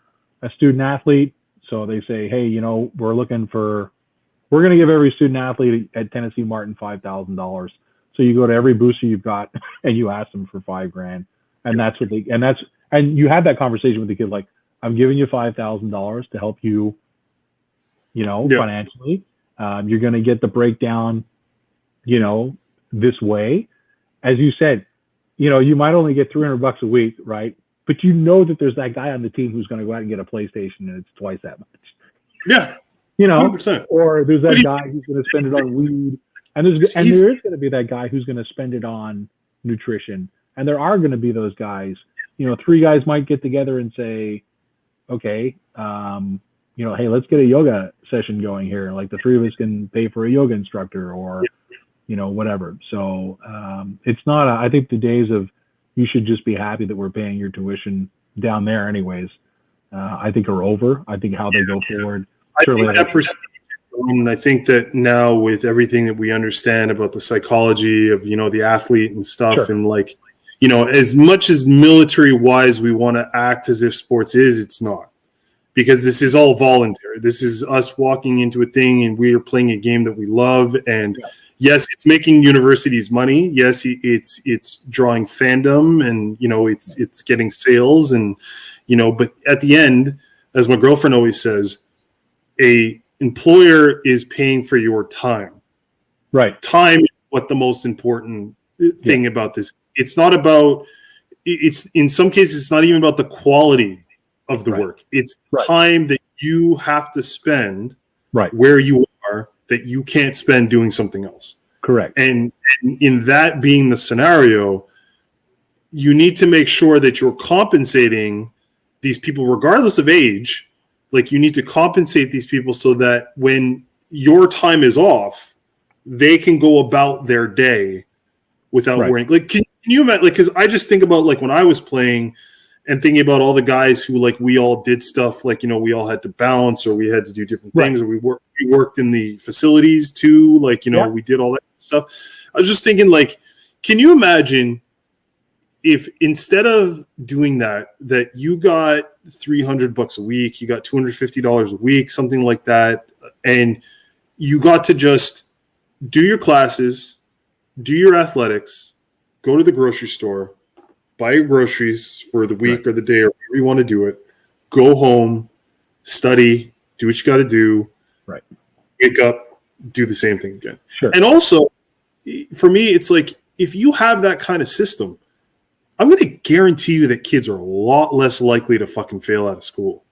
a student athlete. So they say, hey, we're going to give every student athlete at Tennessee Martin $5,000. So you go to every booster you've got and you ask them for $5,000, and that's what and you have that conversation with the kid, like, I'm giving you $5,000 to help you, financially. You're going to get the breakdown, this way. As you said, you might only get $300 a week, right? But that there's that guy on the team who's going to go out and get a PlayStation and it's twice that much. Yeah. 100%. Or there's that guy who's going to spend it on weed. And there is going to be that guy who's going to spend it on nutrition. And there are going to be those guys three guys might get together and say, okay, hey, let's get a yoga session going here. Like the three of us can pay for a yoga instructor or, whatever. So it's not, I think the days of you should just be happy that we're paying your tuition down there anyways, I think are over. I think how they go forward. I think that now with everything that we understand about the psychology of, the athlete and stuff, and like, as much as military wise, we want to act as if sports is, it's not, because this is all voluntary. This is us walking into a thing and we are playing a game that we love. And yes, it's making universities money. Yes, it's drawing fandom and, it's getting sales and, but at the end, as my girlfriend always says, a employer is paying for your time. Right. Time is what the most important thing about this. It's not about, it's in some cases, it's not even about the quality of the work. It's time that you have to spend where you are that you can't spend doing something else. Correct. And in that being the scenario, you need to make sure that you're compensating these people regardless of age. Like you need to compensate these people so that when your time is off, they can go about their day without worrying. Like, can you imagine? Like, because I just think about like when I was playing and thinking about all the guys who like we all did stuff like we all had to bounce or we had to do different things or we worked in the facilities too. Like we did all that stuff. I was just thinking like, can you imagine if instead of doing that you got $300 a week, you got $250 a week, something like that, and you got to just do your classes, do your athletics, go to the grocery store, buy your groceries for the week or the day or whatever you want to do it, go home, study, do what you got to do, wake up, do the same thing again. Sure. And also, for me, it's like if you have that kind of system, I'm going to guarantee you that kids are a lot less likely to fucking fail out of school.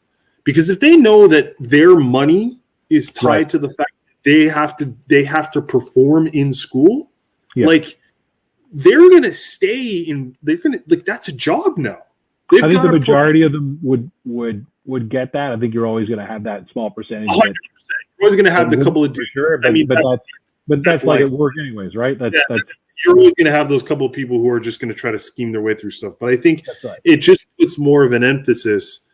Because if they know that their money is tied to the fact that they have to perform in school, like they're going to stay in, they're going to, like, that's a job now. I think the majority of them would get that. I think you're always going to have that small percentage. 100%. You're always going to have the couple of, sure, but that's like at work anyways, right? That's you're always going to have those couple of people who are just going to try to scheme their way through stuff. But I think it just puts more of an emphasis,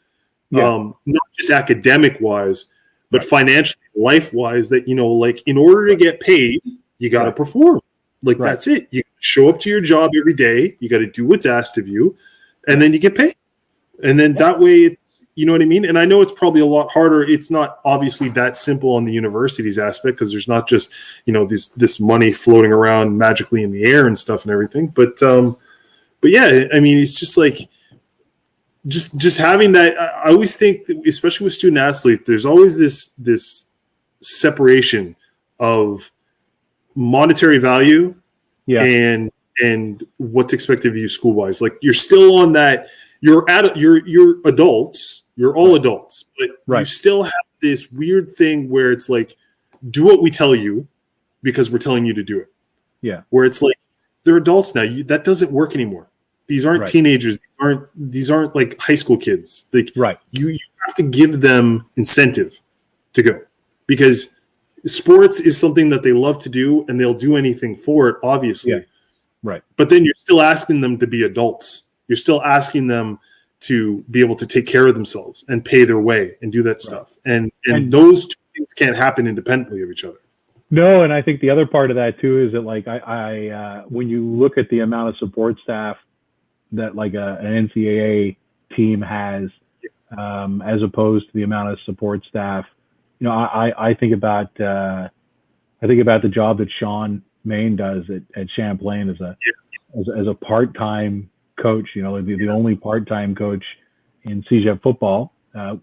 not just academic wise, but financially, life wise, that, like in order to get paid, you got to perform. Like that's it. You show up to your job every day. You got to do what's asked of you, and then you get paid. And then that way it's, you know what I mean? And I know it's probably a lot harder. It's not obviously that simple on the university's aspect because there's not just, this money floating around magically in the air and stuff and everything. But yeah, I mean, it's just like, just having that. I always think, especially with student athlete, there's always this separation of monetary value and what's expected of you school wise. Like you're still on that. You're adults. You're all adults, but you still have this weird thing where it's like, do what we tell you because we're telling you to do it. Yeah. Where it's like they're adults now. That doesn't work anymore. These aren't teenagers. These aren't like high school kids. Like you have to give them incentive to go because sports is something that they love to do and they'll do anything for it, obviously. Yeah. Right. But then you're still asking them to be adults. You're still asking them to be able to take care of themselves and pay their way and do that stuff. And those two things can't happen independently of each other. No, and I think the other part of that too is that like I when you look at the amount of support staff that like an NCAA team has, as opposed to the amount of support staff, I think about the job that Sean Main does at Champlain as a part-time coach, the only part-time coach in CEGEP football.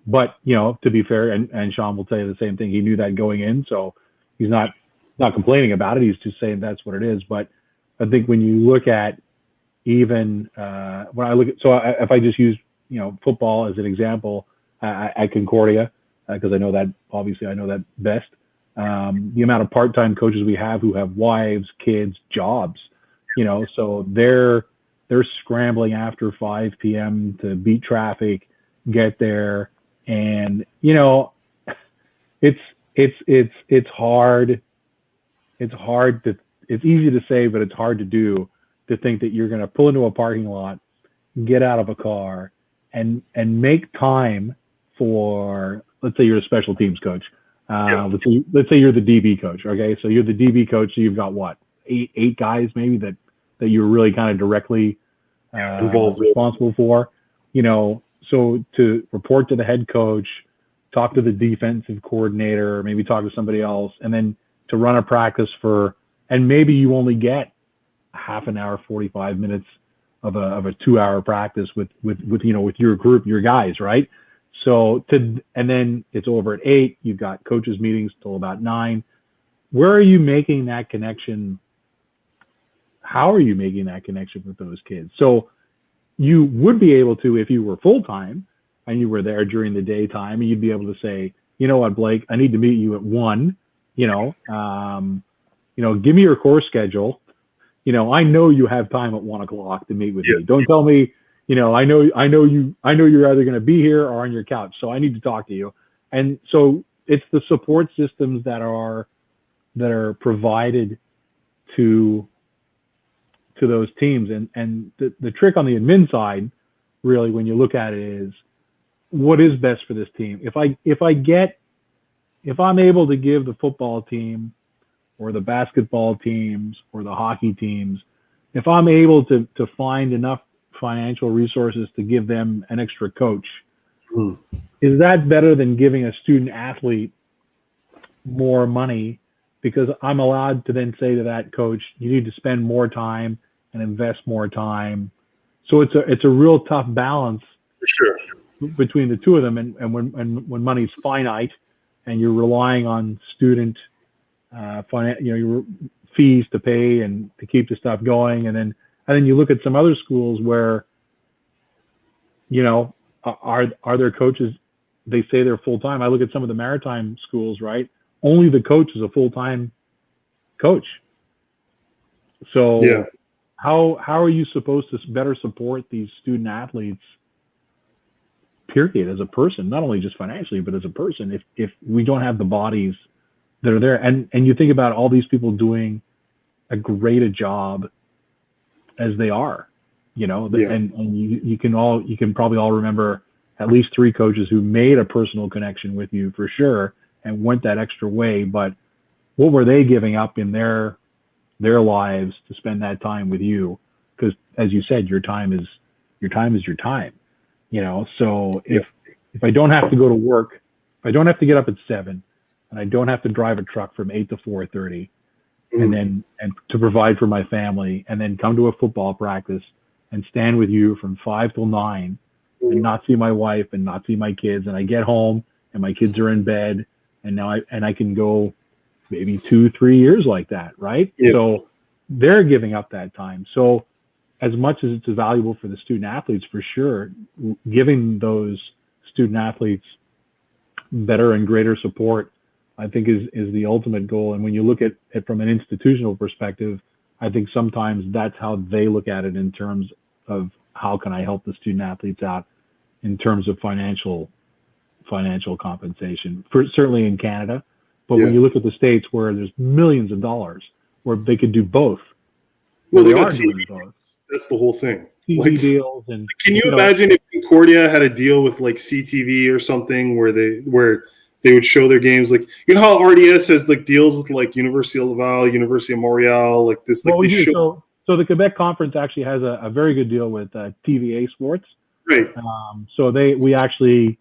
But, to be fair, and Sean will tell you the same thing, he knew that going in, so he's not complaining about it. He's just saying that's what it is. But I think when you look at even if I just use, football as an example at Concordia, because I know that best, the amount of part-time coaches we have who have wives, kids, jobs, so they're they're scrambling after 5 p.m. to beat traffic, get there, and it's hard. It's hard to. It's easy to say, but it's hard to do. To think that you're going to pull into a parking lot, get out of a car, and make time for, let's say you're a special teams coach. Let's say you're the DB coach. Okay, so you're the DB coach. So you've got what, eight guys maybe that you're really kind of directly responsible for. So to report to the head coach, talk to the defensive coordinator, maybe talk to somebody else, and then to run a practice and maybe you only get half an hour, 45 minutes of a 2-hour practice with your group, your guys, right? So and then it's over at 8. You've got coaches meetings till about 9. Where are you making that connection? How are you making that connection with those kids? So you would be able to, if you were full time and you were there during the daytime, and you'd be able to say, you know what, Blake, I need to meet you at 1. Give me your course schedule. I know you have time at 1 o'clock to meet with me. Don't tell me, I know you're either going to be here or on your couch. So I need to talk to you. And so it's the support systems that are provided to those teams. And the trick on the admin side, really, when you look at it, is what is best for this team. If I'm able to give the football team or the basketball teams or the hockey teams, if I'm able to find enough financial resources to give them an extra coach, is that better than giving a student athlete more money? Because I'm allowed to then say to that coach, you need to spend more time and invest more time. So it's a real tough balance for sure between the two of them. And when money's finite and you're relying on student your fees to pay and to keep the stuff going, and then you look at some other schools where are there coaches, they say they're full time. I look at some of the maritime schools, right? Only the coach is a full time coach. So how are you supposed to better support these student athletes, period, as a person, not only just financially, but as a person, if we don't have the bodies that are there? And you think about all these people doing a great a job as they are, and you can probably all remember at least 3 coaches who made a personal connection with you for sure and went that extra way. But what were they giving up in their lives to spend that time with you? Because as you said, your time is your time. So if I don't have to go to work, if I don't have to get up at 7, and I don't have to drive a truck from 8 to 4:30, and to provide for my family, and then come to a football practice and stand with you from 5 till 9, and not see my wife and not see my kids, and I get home and my kids are in bed, and now I can go maybe 2-3 years like that, right? So they're giving up that time. So as much as it's valuable for the student athletes, for sure, giving those student athletes better and greater support, I think is the ultimate goal. And when you look at it from an institutional perspective, I think sometimes that's how they look at it in terms of how can I help the student athletes out in terms of financial compensation, certainly in Canada. But when you look at the States where there's millions of dollars where they could do both. Well, they got TV. That's the whole thing. TV deals. And can you imagine if Concordia had a deal with like CTV or something where they would show their games, like how RDS has like deals with like University of Laval, University of Montreal, like this. Like so the Quebec Conference actually has a very good deal with TVA Sports. Right. So we actually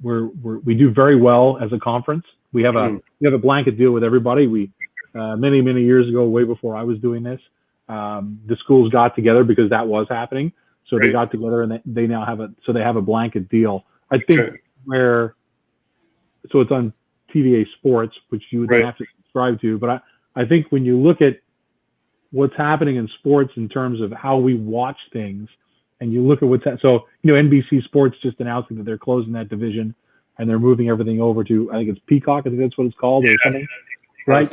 we do very well as a conference. We have a blanket deal with everybody. We many years ago, way before I was doing this, the schools got together because that was happening. So they got together and they now have a blanket deal. I think so it's on TVA Sports, which you would have to subscribe to. But I think when you look at what's happening in sports in terms of how we watch things, and you look at NBC Sports just announcing that they're closing that division and they're moving everything over to, I think it's Peacock, I think that's what it's called, or something. Right.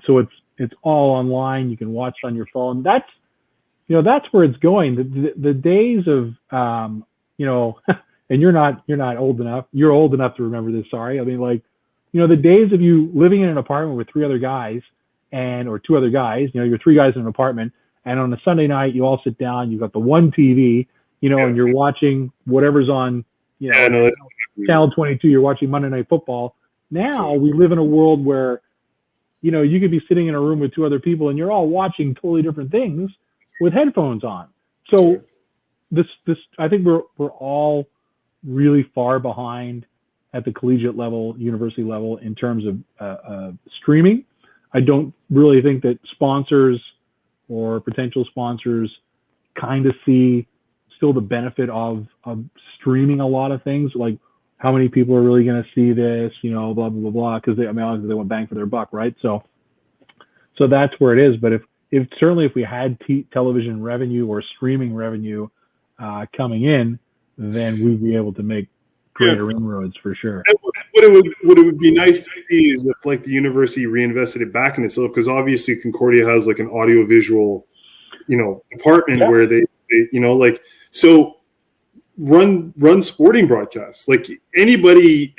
So it's all online. You can watch it on your phone. That's that's where it's going. The days of, and you're not old enough. You're old enough to remember this. Sorry. I mean, like, the days of you living in an apartment with three other guys or two other guys, you're three guys in an apartment, and on a Sunday night, you all sit down, you've got the one TV, and you're watching whatever's on, Channel 22, you're watching Monday Night Football. Now we live in a world where, you could be sitting in a room with two other people and you're all watching totally different things with headphones on. So this, I think we're all really far behind at the collegiate level, university level in terms of streaming. I don't really think that sponsors or potential sponsors kind of see still the benefit of streaming a lot of things, like how many people are really going to see this, blah, blah, blah, blah, because they want bang for their buck, right? So that's where it is. But if certainly if we had television revenue or streaming revenue coming in, then we'd be able to make greater inroads for sure. What it would be nice to see is if like the university reinvested it back in itself, because obviously Concordia has like an audiovisual, department where they so run sporting broadcasts. Like anybody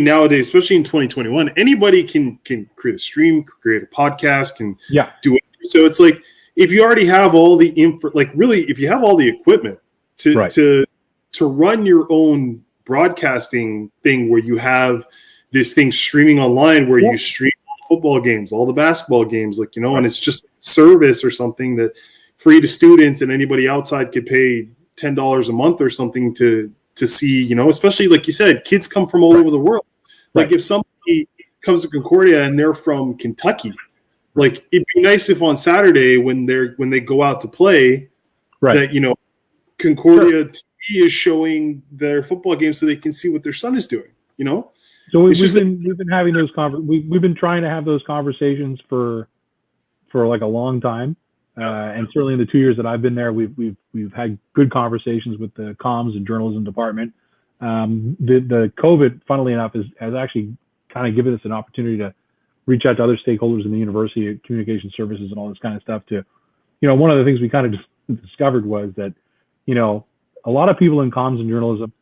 nowadays, especially in 2021, anybody can create a stream, create a podcast, and do it. So it's like if you already have all the if you have all the equipment to run your own broadcasting thing where you have this thing streaming online where you stream all the football games, all the basketball games, and it's just service or something that free to students and anybody outside could pay $10 a month or something to see, especially like you said, kids come from all over the world. Like if somebody comes to Concordia and they're from Kentucky, like it'd be nice if on Saturday when they go out to play, that Concordia TV is showing their football game so they can see what their son is doing. So we've been having those we've been trying to have those conversations for like a long time. And certainly in the 2 years that I've been there, we've had good conversations with the comms and journalism department. The COVID, funnily enough, has actually kind of given us an opportunity to reach out to other stakeholders in the university, communication services, and all this kind of stuff. One of the things we kind of just discovered was that, a lot of people in comms and journalism,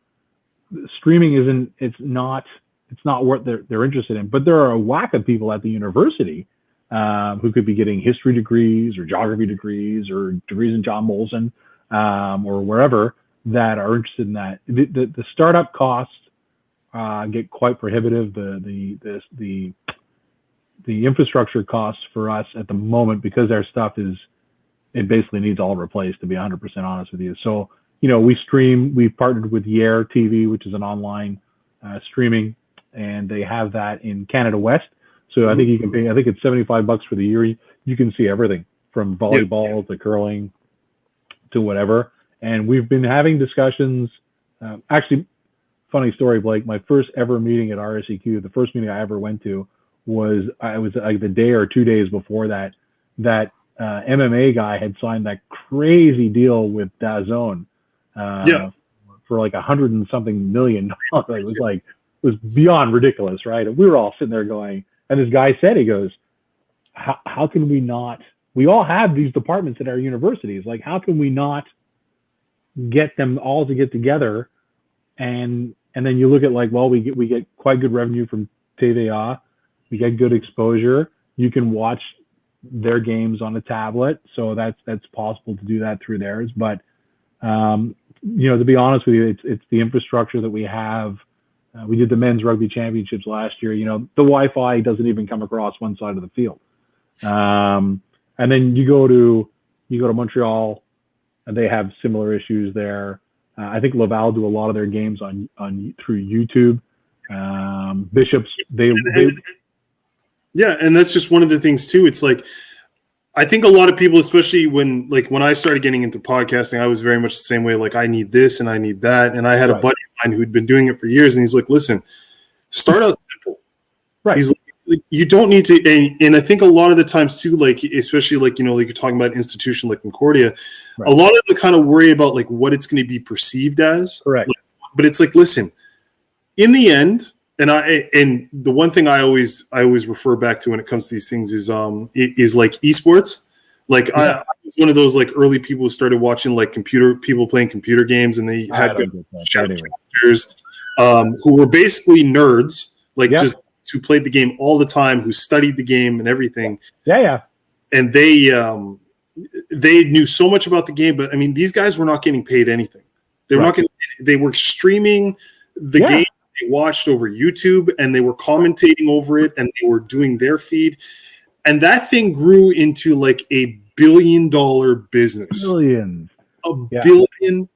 streaming it's not what they're interested in. But there are a whack of people at the university who could be getting history degrees or geography degrees or degrees in John Molson or wherever that are interested in that. The startup costs get quite prohibitive. The infrastructure costs for us at the moment, because our stuff it basically needs all replaced, to be 100% honest with you. So, we've partnered with Yare TV, which is an online streaming, and they have that in Canada West. So I think you can pay, I think it's $75 for the year. You can see everything from volleyball to curling to whatever. And we've been having discussions. Actually, funny story, Blake, my first ever meeting at RSEQ, the first meeting I ever went to was like the day or 2 days before that MMA guy had signed that crazy deal with DAZN for like $100 and something million. It was beyond ridiculous, right? And we were all sitting there going, and this guy said, he goes, how can we not, we all have these departments at our universities. Like, how can we not get them all to get together? And then you look at like, well, we get quite good revenue from TVA. We get good exposure. You can watch their games on a tablet. So that's possible to do that through theirs. But, to be honest with you, it's the infrastructure that we have. We did the men's rugby championships last year. The Wi-Fi doesn't even come across one side of the field. And then you go to Montreal, and they have similar issues there. I think Laval do a lot of their games on through YouTube. Bishops, and that's just one of the things too. It's like, I think a lot of people, especially when I started getting into podcasting, I was very much the same way. Like, I need this and I need that. And I had a buddy of mine who'd been doing it for years, and he's like, listen, start out simple. Right. He's like, you don't need to, and I think a lot of the times too, like, especially like, like you're talking about an institution like Concordia, a lot of them kind of worry about like what it's going to be perceived as. Correct. But it's like, listen, in the end, and the one thing I always refer back to when it comes to these things is like esports. Like I was one of those like early people who started watching like people playing computer games, and they had shoutcasters who were basically nerds, like just who played the game all the time, who studied the game and everything. Yeah. And they knew so much about the game, but I mean, these guys were not getting paid anything. They were not getting. They were streaming the game they watched over YouTube, and they were commentating over it, and they were doing their feed, and that thing grew into like a $1 billion business. $1 billion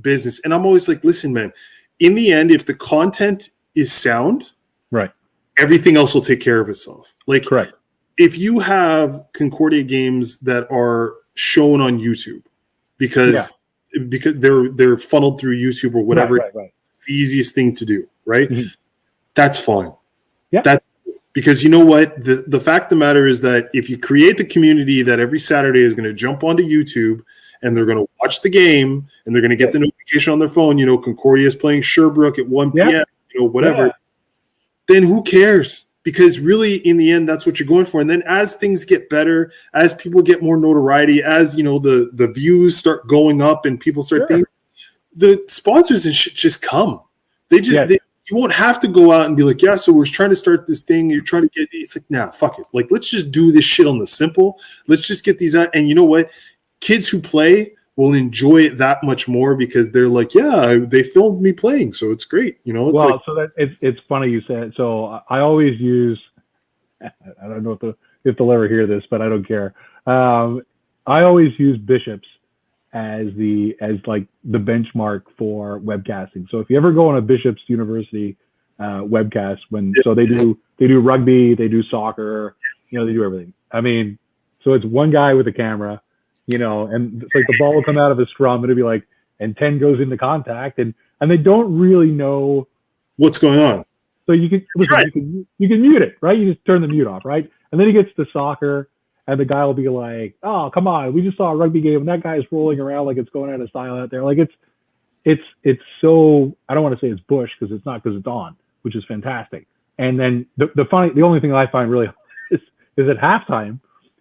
business. And I'm always like, listen, man, in the end, if the content is sound, right, everything everything else will take care of itself. Like, correct. If you have Concordia games that are shown on YouTube because they're funneled through YouTube or whatever, it's the easiest thing to do, right? Mm-hmm. That's fine. Yeah. That's because you know what? The fact of the matter is that if you create the community that every Saturday is going to jump onto YouTube and they're going to watch the game and they're going to get the notification on their phone, you know, Concordia is playing Sherbrooke at 1 p.m., you know, whatever, then who cares? Because really, in the end, that's what you're going for. And then as things get better, as people get more notoriety, as, you know, the views start going up and people start thinking, the sponsors and shit just come. You won't have to go out and be like, so we're trying to start this thing. You're trying to get – it's like, nah, fuck it. Like, let's just do this shit on the simple. Let's just get these out. And you know what? Kids who play will enjoy it that much more because they're like, they filmed me playing, so it's great. You know, it's funny you said. So I always use. I don't know if they'll ever hear this, but I don't care. I always use Bishops as like the benchmark for webcasting. So if you ever go on a Bishops University webcast, so they do rugby, they do soccer, you know, they do everything. I mean, so it's one guy with a camera. You know, and it's like the ball will come out of the scrum, and it'll be like, and 10 goes into contact, and they don't really know what's going on. So you can mute it, right? You just turn the mute off, right? And then he gets to soccer, and the guy will be like, "Oh, come on, we just saw a rugby game, and that guy's rolling around like it's going out of style out there." Like it's so, I don't want to say it's bush because it's not, because it's on, which is fantastic. And then the only thing I find really is at halftime.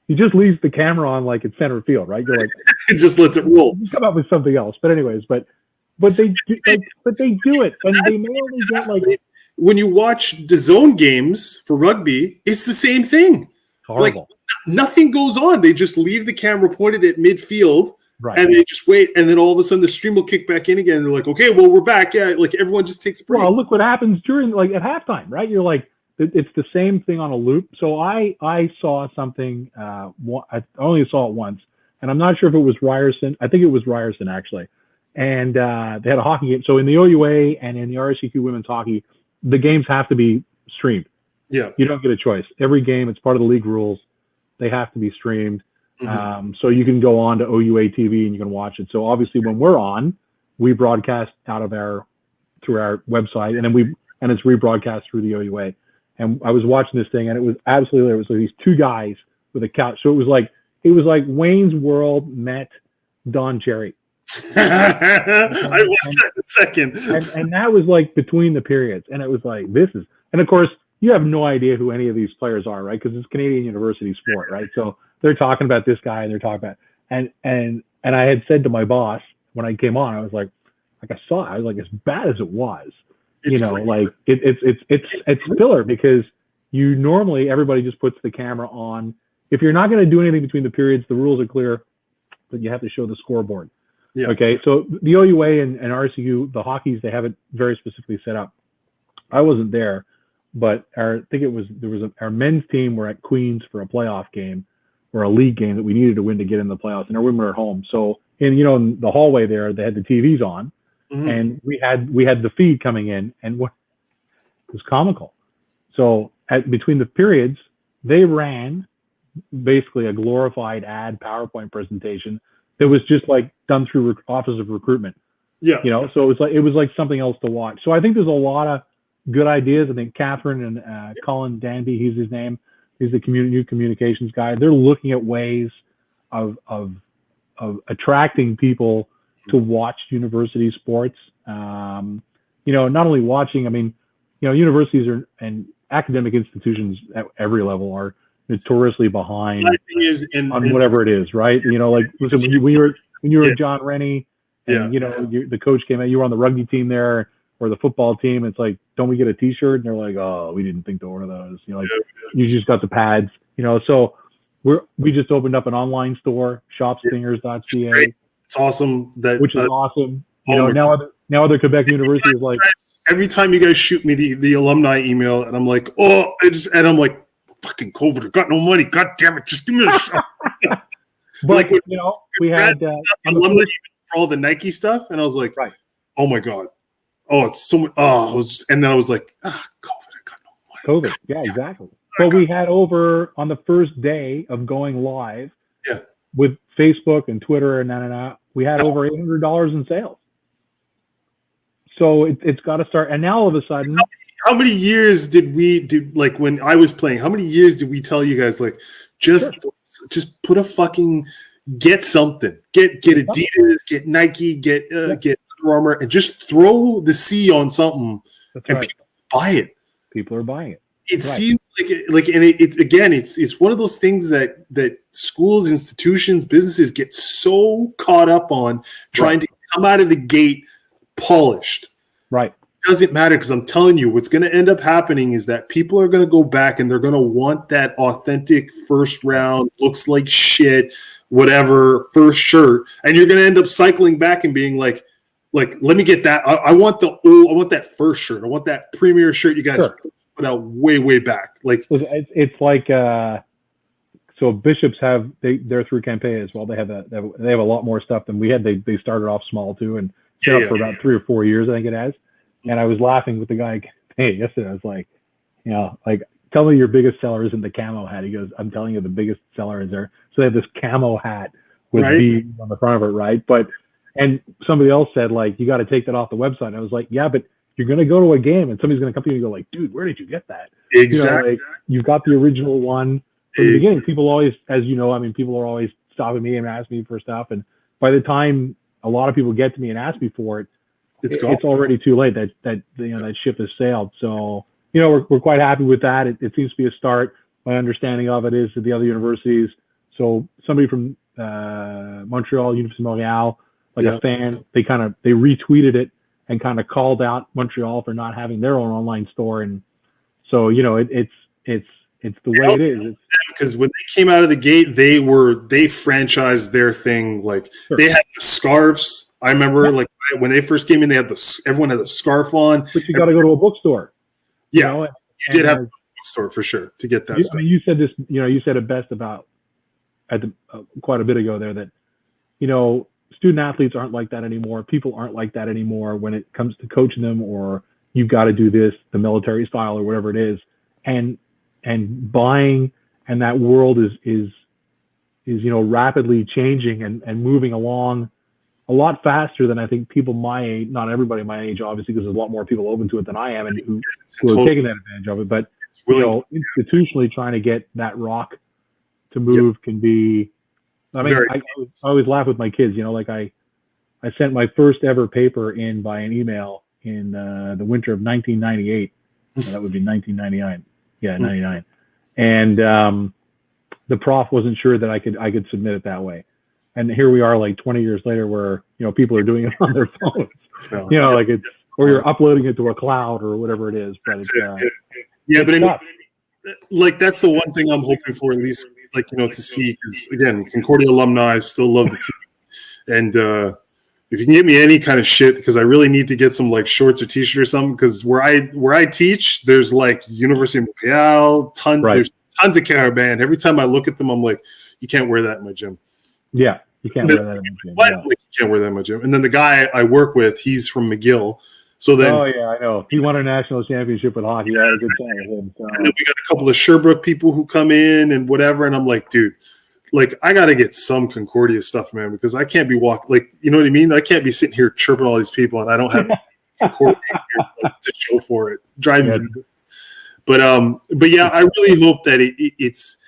He just leaves the camera on like it's center field, right? You're like, it just lets it roll. Come up with something else, but anyways, but they do it, and they may only get like. When you watch the zone games for rugby, it's the same thing. Horrible. Like nothing goes on. They just leave the camera pointed at midfield, and they just wait, and then all of a sudden the stream will kick back in again. And they're like, okay, well we're back. Yeah, like everyone just takes a break. Well, look what happens during like at halftime, right? You're like. It's the same thing on a loop. So I saw something. I only saw it once, and I'm not sure if it was Ryerson. I think it was Ryerson actually. And they had a hockey game. So in the OUA and in the RSEQ women's hockey, the games have to be streamed. Yeah, you don't get a choice. Every game, it's part of the league rules. They have to be streamed. Mm-hmm. So you can go on to OUA TV and you can watch it. So obviously, when we're on, we broadcast through our website, and it's rebroadcast through the OUA. And I was watching this thing, and it was absolutely, it was like these two guys with a couch. So it was like Wayne's World met Don Cherry. I watched that in a second. And that was like between the periods. And it was like, and of course, you have no idea who any of these players are, right? Because it's Canadian university sport, right? So they're talking about this guy, and they're talking about, and I had said to my boss when I came on, I was like I was like, as bad as it was. It's filler, because you normally, everybody just puts the camera on. If you're not going to do anything between the periods, the rules are clear, but you have to show the scoreboard. Yeah. Okay. So the OUA and RCU, the hockeys, they have it very specifically set up. I wasn't there, but our men's team were at Queens for a playoff game or a league game that we needed to win to get in the playoffs, and our women were at home. So in the hallway there, they had the TVs on. Mm-hmm. And we had the feed coming in, and it was comical. So between the periods, they ran basically a glorified ad PowerPoint presentation that was just like done through Office of Recruitment. Yeah, so it was like something else to watch. So I think there's a lot of good ideas. I think Catherine and Colin Danby, he's his name, he's the new communications guy. They're looking at ways of attracting people to watch university sports. Not only watching, I mean, universities and academic institutions at every level are, notoriously behind on and whatever it is, right? You know, like listen, when you were John Rennie, and you know the coach came out, you were on the rugby team there or the football team. It's like, don't we get a T-shirt? And they're like, oh, we didn't think to order those. You know, like you just got the pads. You know, so we just opened up an online store, shopstingers.ca. It's awesome which is awesome. You know, now other Quebec universities like every time you guys shoot me the alumni email, and I'm like, oh, and I'm like, fucking COVID, I got no money. God damn it, just give me a shot. But like, you know, we had alumni for all the Nike stuff, and I was like, oh my god, oh, it's so much. Oh, and then I was like, COVID, I got no money. COVID, yeah, exactly. But we had over on the first day of going live, with Facebook and Twitter and we had over $800 in sales. So it's got to start. And now all of a sudden, how many years did we do? Like when I was playing, how many years did we tell you guys like just put a fucking get something, get Adidas, get Nike, get Under Armour, and just throw the C on something, and people buy it. People are buying it. It seems like, and it's one of those things that schools, institutions, businesses get so caught up on trying to come out of the gate polished. Right. It doesn't matter, because I'm telling you, what's going to end up happening is that people are going to go back and they're going to want that authentic first round, looks like shit, whatever, first shirt, and you're going to end up cycling back and being like, let me get that. I want that first shirt. I want that premier shirt you guys put out way back. Like it's like so bishops have they're through campaign as well. They have a lot more stuff than we had. They started off small too, and up for about 3 or 4 years, I think it has. And I was laughing with the guy yesterday. I was like, you know, like, tell me your biggest seller isn't the camo hat. He goes, I'm telling you, the biggest seller is there. So they have this camo hat with beads on the front of it, right? And somebody else said, like, you got to take that off the website. And I was like, yeah, but you're going to go to a game and somebody's going to come to you and go like, dude, where did you get that? Exactly. You know, like, you've got the original one from the beginning. People always, as you know, I mean, people are always stopping me and asking me for stuff. And by the time a lot of people get to me and ask me for it, it's already too late. That ship has sailed. So, you know, we're quite happy with that. It seems to be a start. My understanding of it is that the other universities, so somebody from Montreal, Université de Montréal, like a fan, they retweeted it and kind of called out Montreal for not having their own online store. And so, you know, it's the way it is. Because when they came out of the gate, they franchised their thing. Like they had the scarves. I remember like when they first came in, everyone had a scarf on. But you got to go to a bookstore. Yeah, you did have a bookstore for sure to get that stuff. I mean, you said this. You know, you said it best about quite a bit ago there that, you know, student athletes aren't like that anymore. People aren't like that anymore when it comes to coaching them, or you've got to do this, the military style or whatever it is, and buying, and that world is you know, rapidly changing and moving along a lot faster than I think people my age, not everybody my age, obviously, because there's a lot more people open to it than I am and who are taking that advantage of it. But, you know, institutionally trying to get that rock to move can be, I mean, I always laugh with my kids, you know, like I sent my first ever paper in by an email in the winter of 1998. That would be 1999. Yeah, 99. And the prof wasn't sure that I could submit it that way. And here we are like 20 years later where, you know, people are doing it on their phones. You know, like it's, or you're uploading it to a cloud or whatever it is. But it's, like that's the one thing I'm hoping for, at least, like, you know, to see, because again, Concordia alumni still love the team. And if you can get me any kind of shit, because I really need to get some like shorts or t-shirt or something, because where I teach, there's like University of Montreal, there's tons of Carabin. Every time I look at them, I'm like, you can't wear that in my gym. Yeah, you can't wear that in my gym. Like, you can't wear that in my gym. And then the guy I work with, he's from McGill. So then, oh yeah, I know. He won a national championship with hockey. I had a good time with him. So. And then we got a couple of Sherbrooke people who come in and whatever, and I'm like, dude, like I got to get some Concordia stuff, man, because I can't be walking, like, you know what I mean? I can't be sitting here chirping all these people, and I don't have Concordia here, like, to show for it. Driving, but yeah, I really hope that it's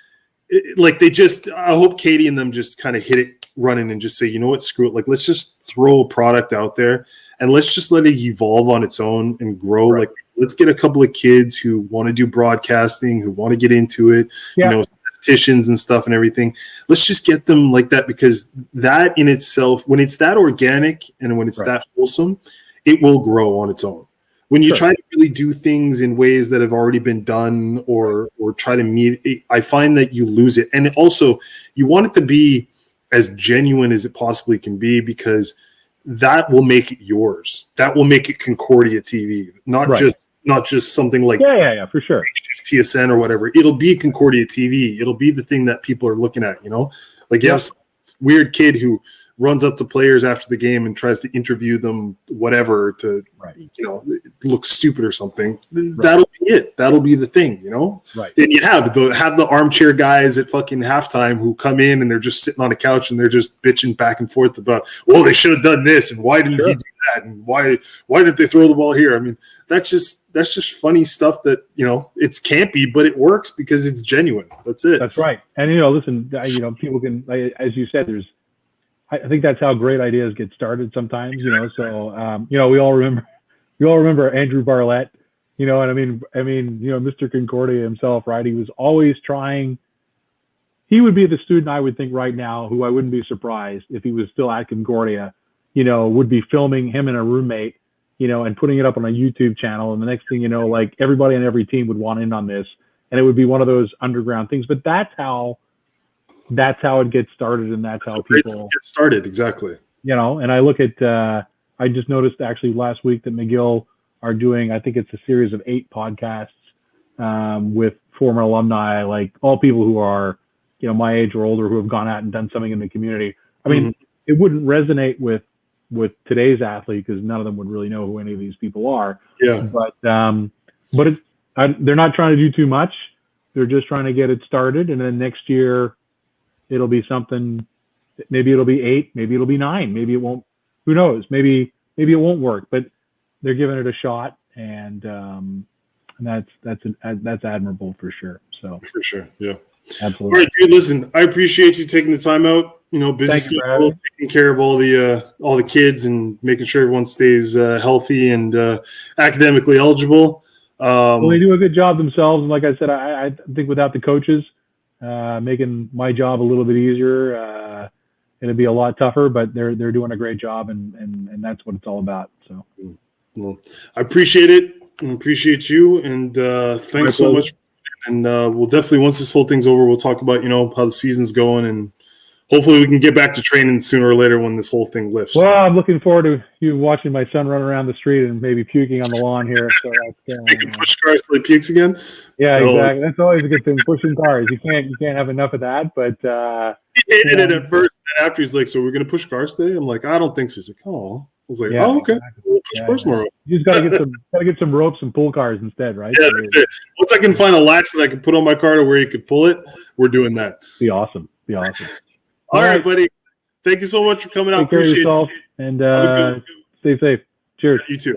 like I hope Katie and them just kind of hit it running and just say, you know what, screw it. Like, let's just throw a product out there and let's just let it evolve on its own and grow. Like, let's get a couple of kids who want to do broadcasting, who want to get into it, you know, competitions and stuff and everything. Let's just get them like that, because that in itself, when it's that organic and when it's that wholesome, it will grow on its own. When you try to really do things in ways that have already been done or try to meet, I find that you lose it. And also, you want it to be as genuine as it possibly can be, because that will make it yours. That will make it Concordia TV, not just something like for sure, TSN or whatever. It'll be Concordia TV. It'll be the thing that people are looking at. Like you have some weird kid who runs up to players after the game and tries to interview them, whatever, to look stupid or something. That'll be it. That'll be the thing, Right. And you have the armchair guys at fucking halftime who come in and they're just sitting on a couch and they're just bitching back and forth about, well, they should have done this and why didn't he do that and why didn't they throw the ball here? I mean, that's just funny stuff that it's campy, but it works because it's genuine. That's it. That's right. And listen, people can, as you said, I think that's how great ideas get started sometimes, So, we all remember Andrew Barlett, and I mean, Mr. Concordia himself, right? He was always trying. He would be the student I would think right now, who I wouldn't be surprised if he was still at Concordia, would be filming him and a roommate, and putting it up on a YouTube channel. And the next thing you know, like everybody on every team would want in on this, and it would be one of those underground things. But that's how it gets started, and that's how people get started. Exactly. And I look at, I just noticed actually last week that McGill are doing, I think it's a series of 8 podcasts with former alumni, like all people who are, my age or older, who have gone out and done something in the community. I mean, it wouldn't resonate with today's athlete, because none of them would really know who any of these people are. Yeah. But they're not trying to do too much. They're just trying to get it started, and then next year it'll be something. Maybe it'll be 8, maybe it'll be 9, maybe it won't. Who knows? Maybe it won't work, but they're giving it a shot, and that's admirable for sure. So for sure, yeah, absolutely. All right, dude. Listen, I appreciate you taking the time out. Busy people, taking care of all the kids and making sure everyone stays healthy and academically eligible. Well, they do a good job themselves, and like I said, I think without the coaches making my job a little bit easier, it'd be a lot tougher. But they're doing a great job, and that's what it's all about. So, well, I appreciate it and appreciate you, and thanks so much. And we'll definitely, once this whole thing's over, we'll talk about how the season's going, and hopefully we can get back to training sooner or later when this whole thing lifts. Well, I'm looking forward to you watching my son run around the street and maybe puking on the lawn here. So making push cars till he pukes again. Yeah, exactly. That's always a good thing. Pushing cars. You can't have enough of that. But he hated it at first, and after he's like, "So we're gonna push cars today?" I'm like, "I don't think so." He's like, "Oh." I was like, "Oh, okay. Exactly. We'll push cars more." You just gotta get some ropes and pull cars instead, right? Yeah, that's it. Once I can find a latch that I can put on my car to where you could pull it, we're doing that. Be awesome. All right, buddy. Thank you so much for coming out. Take care of yourself and stay safe. Cheers. You too.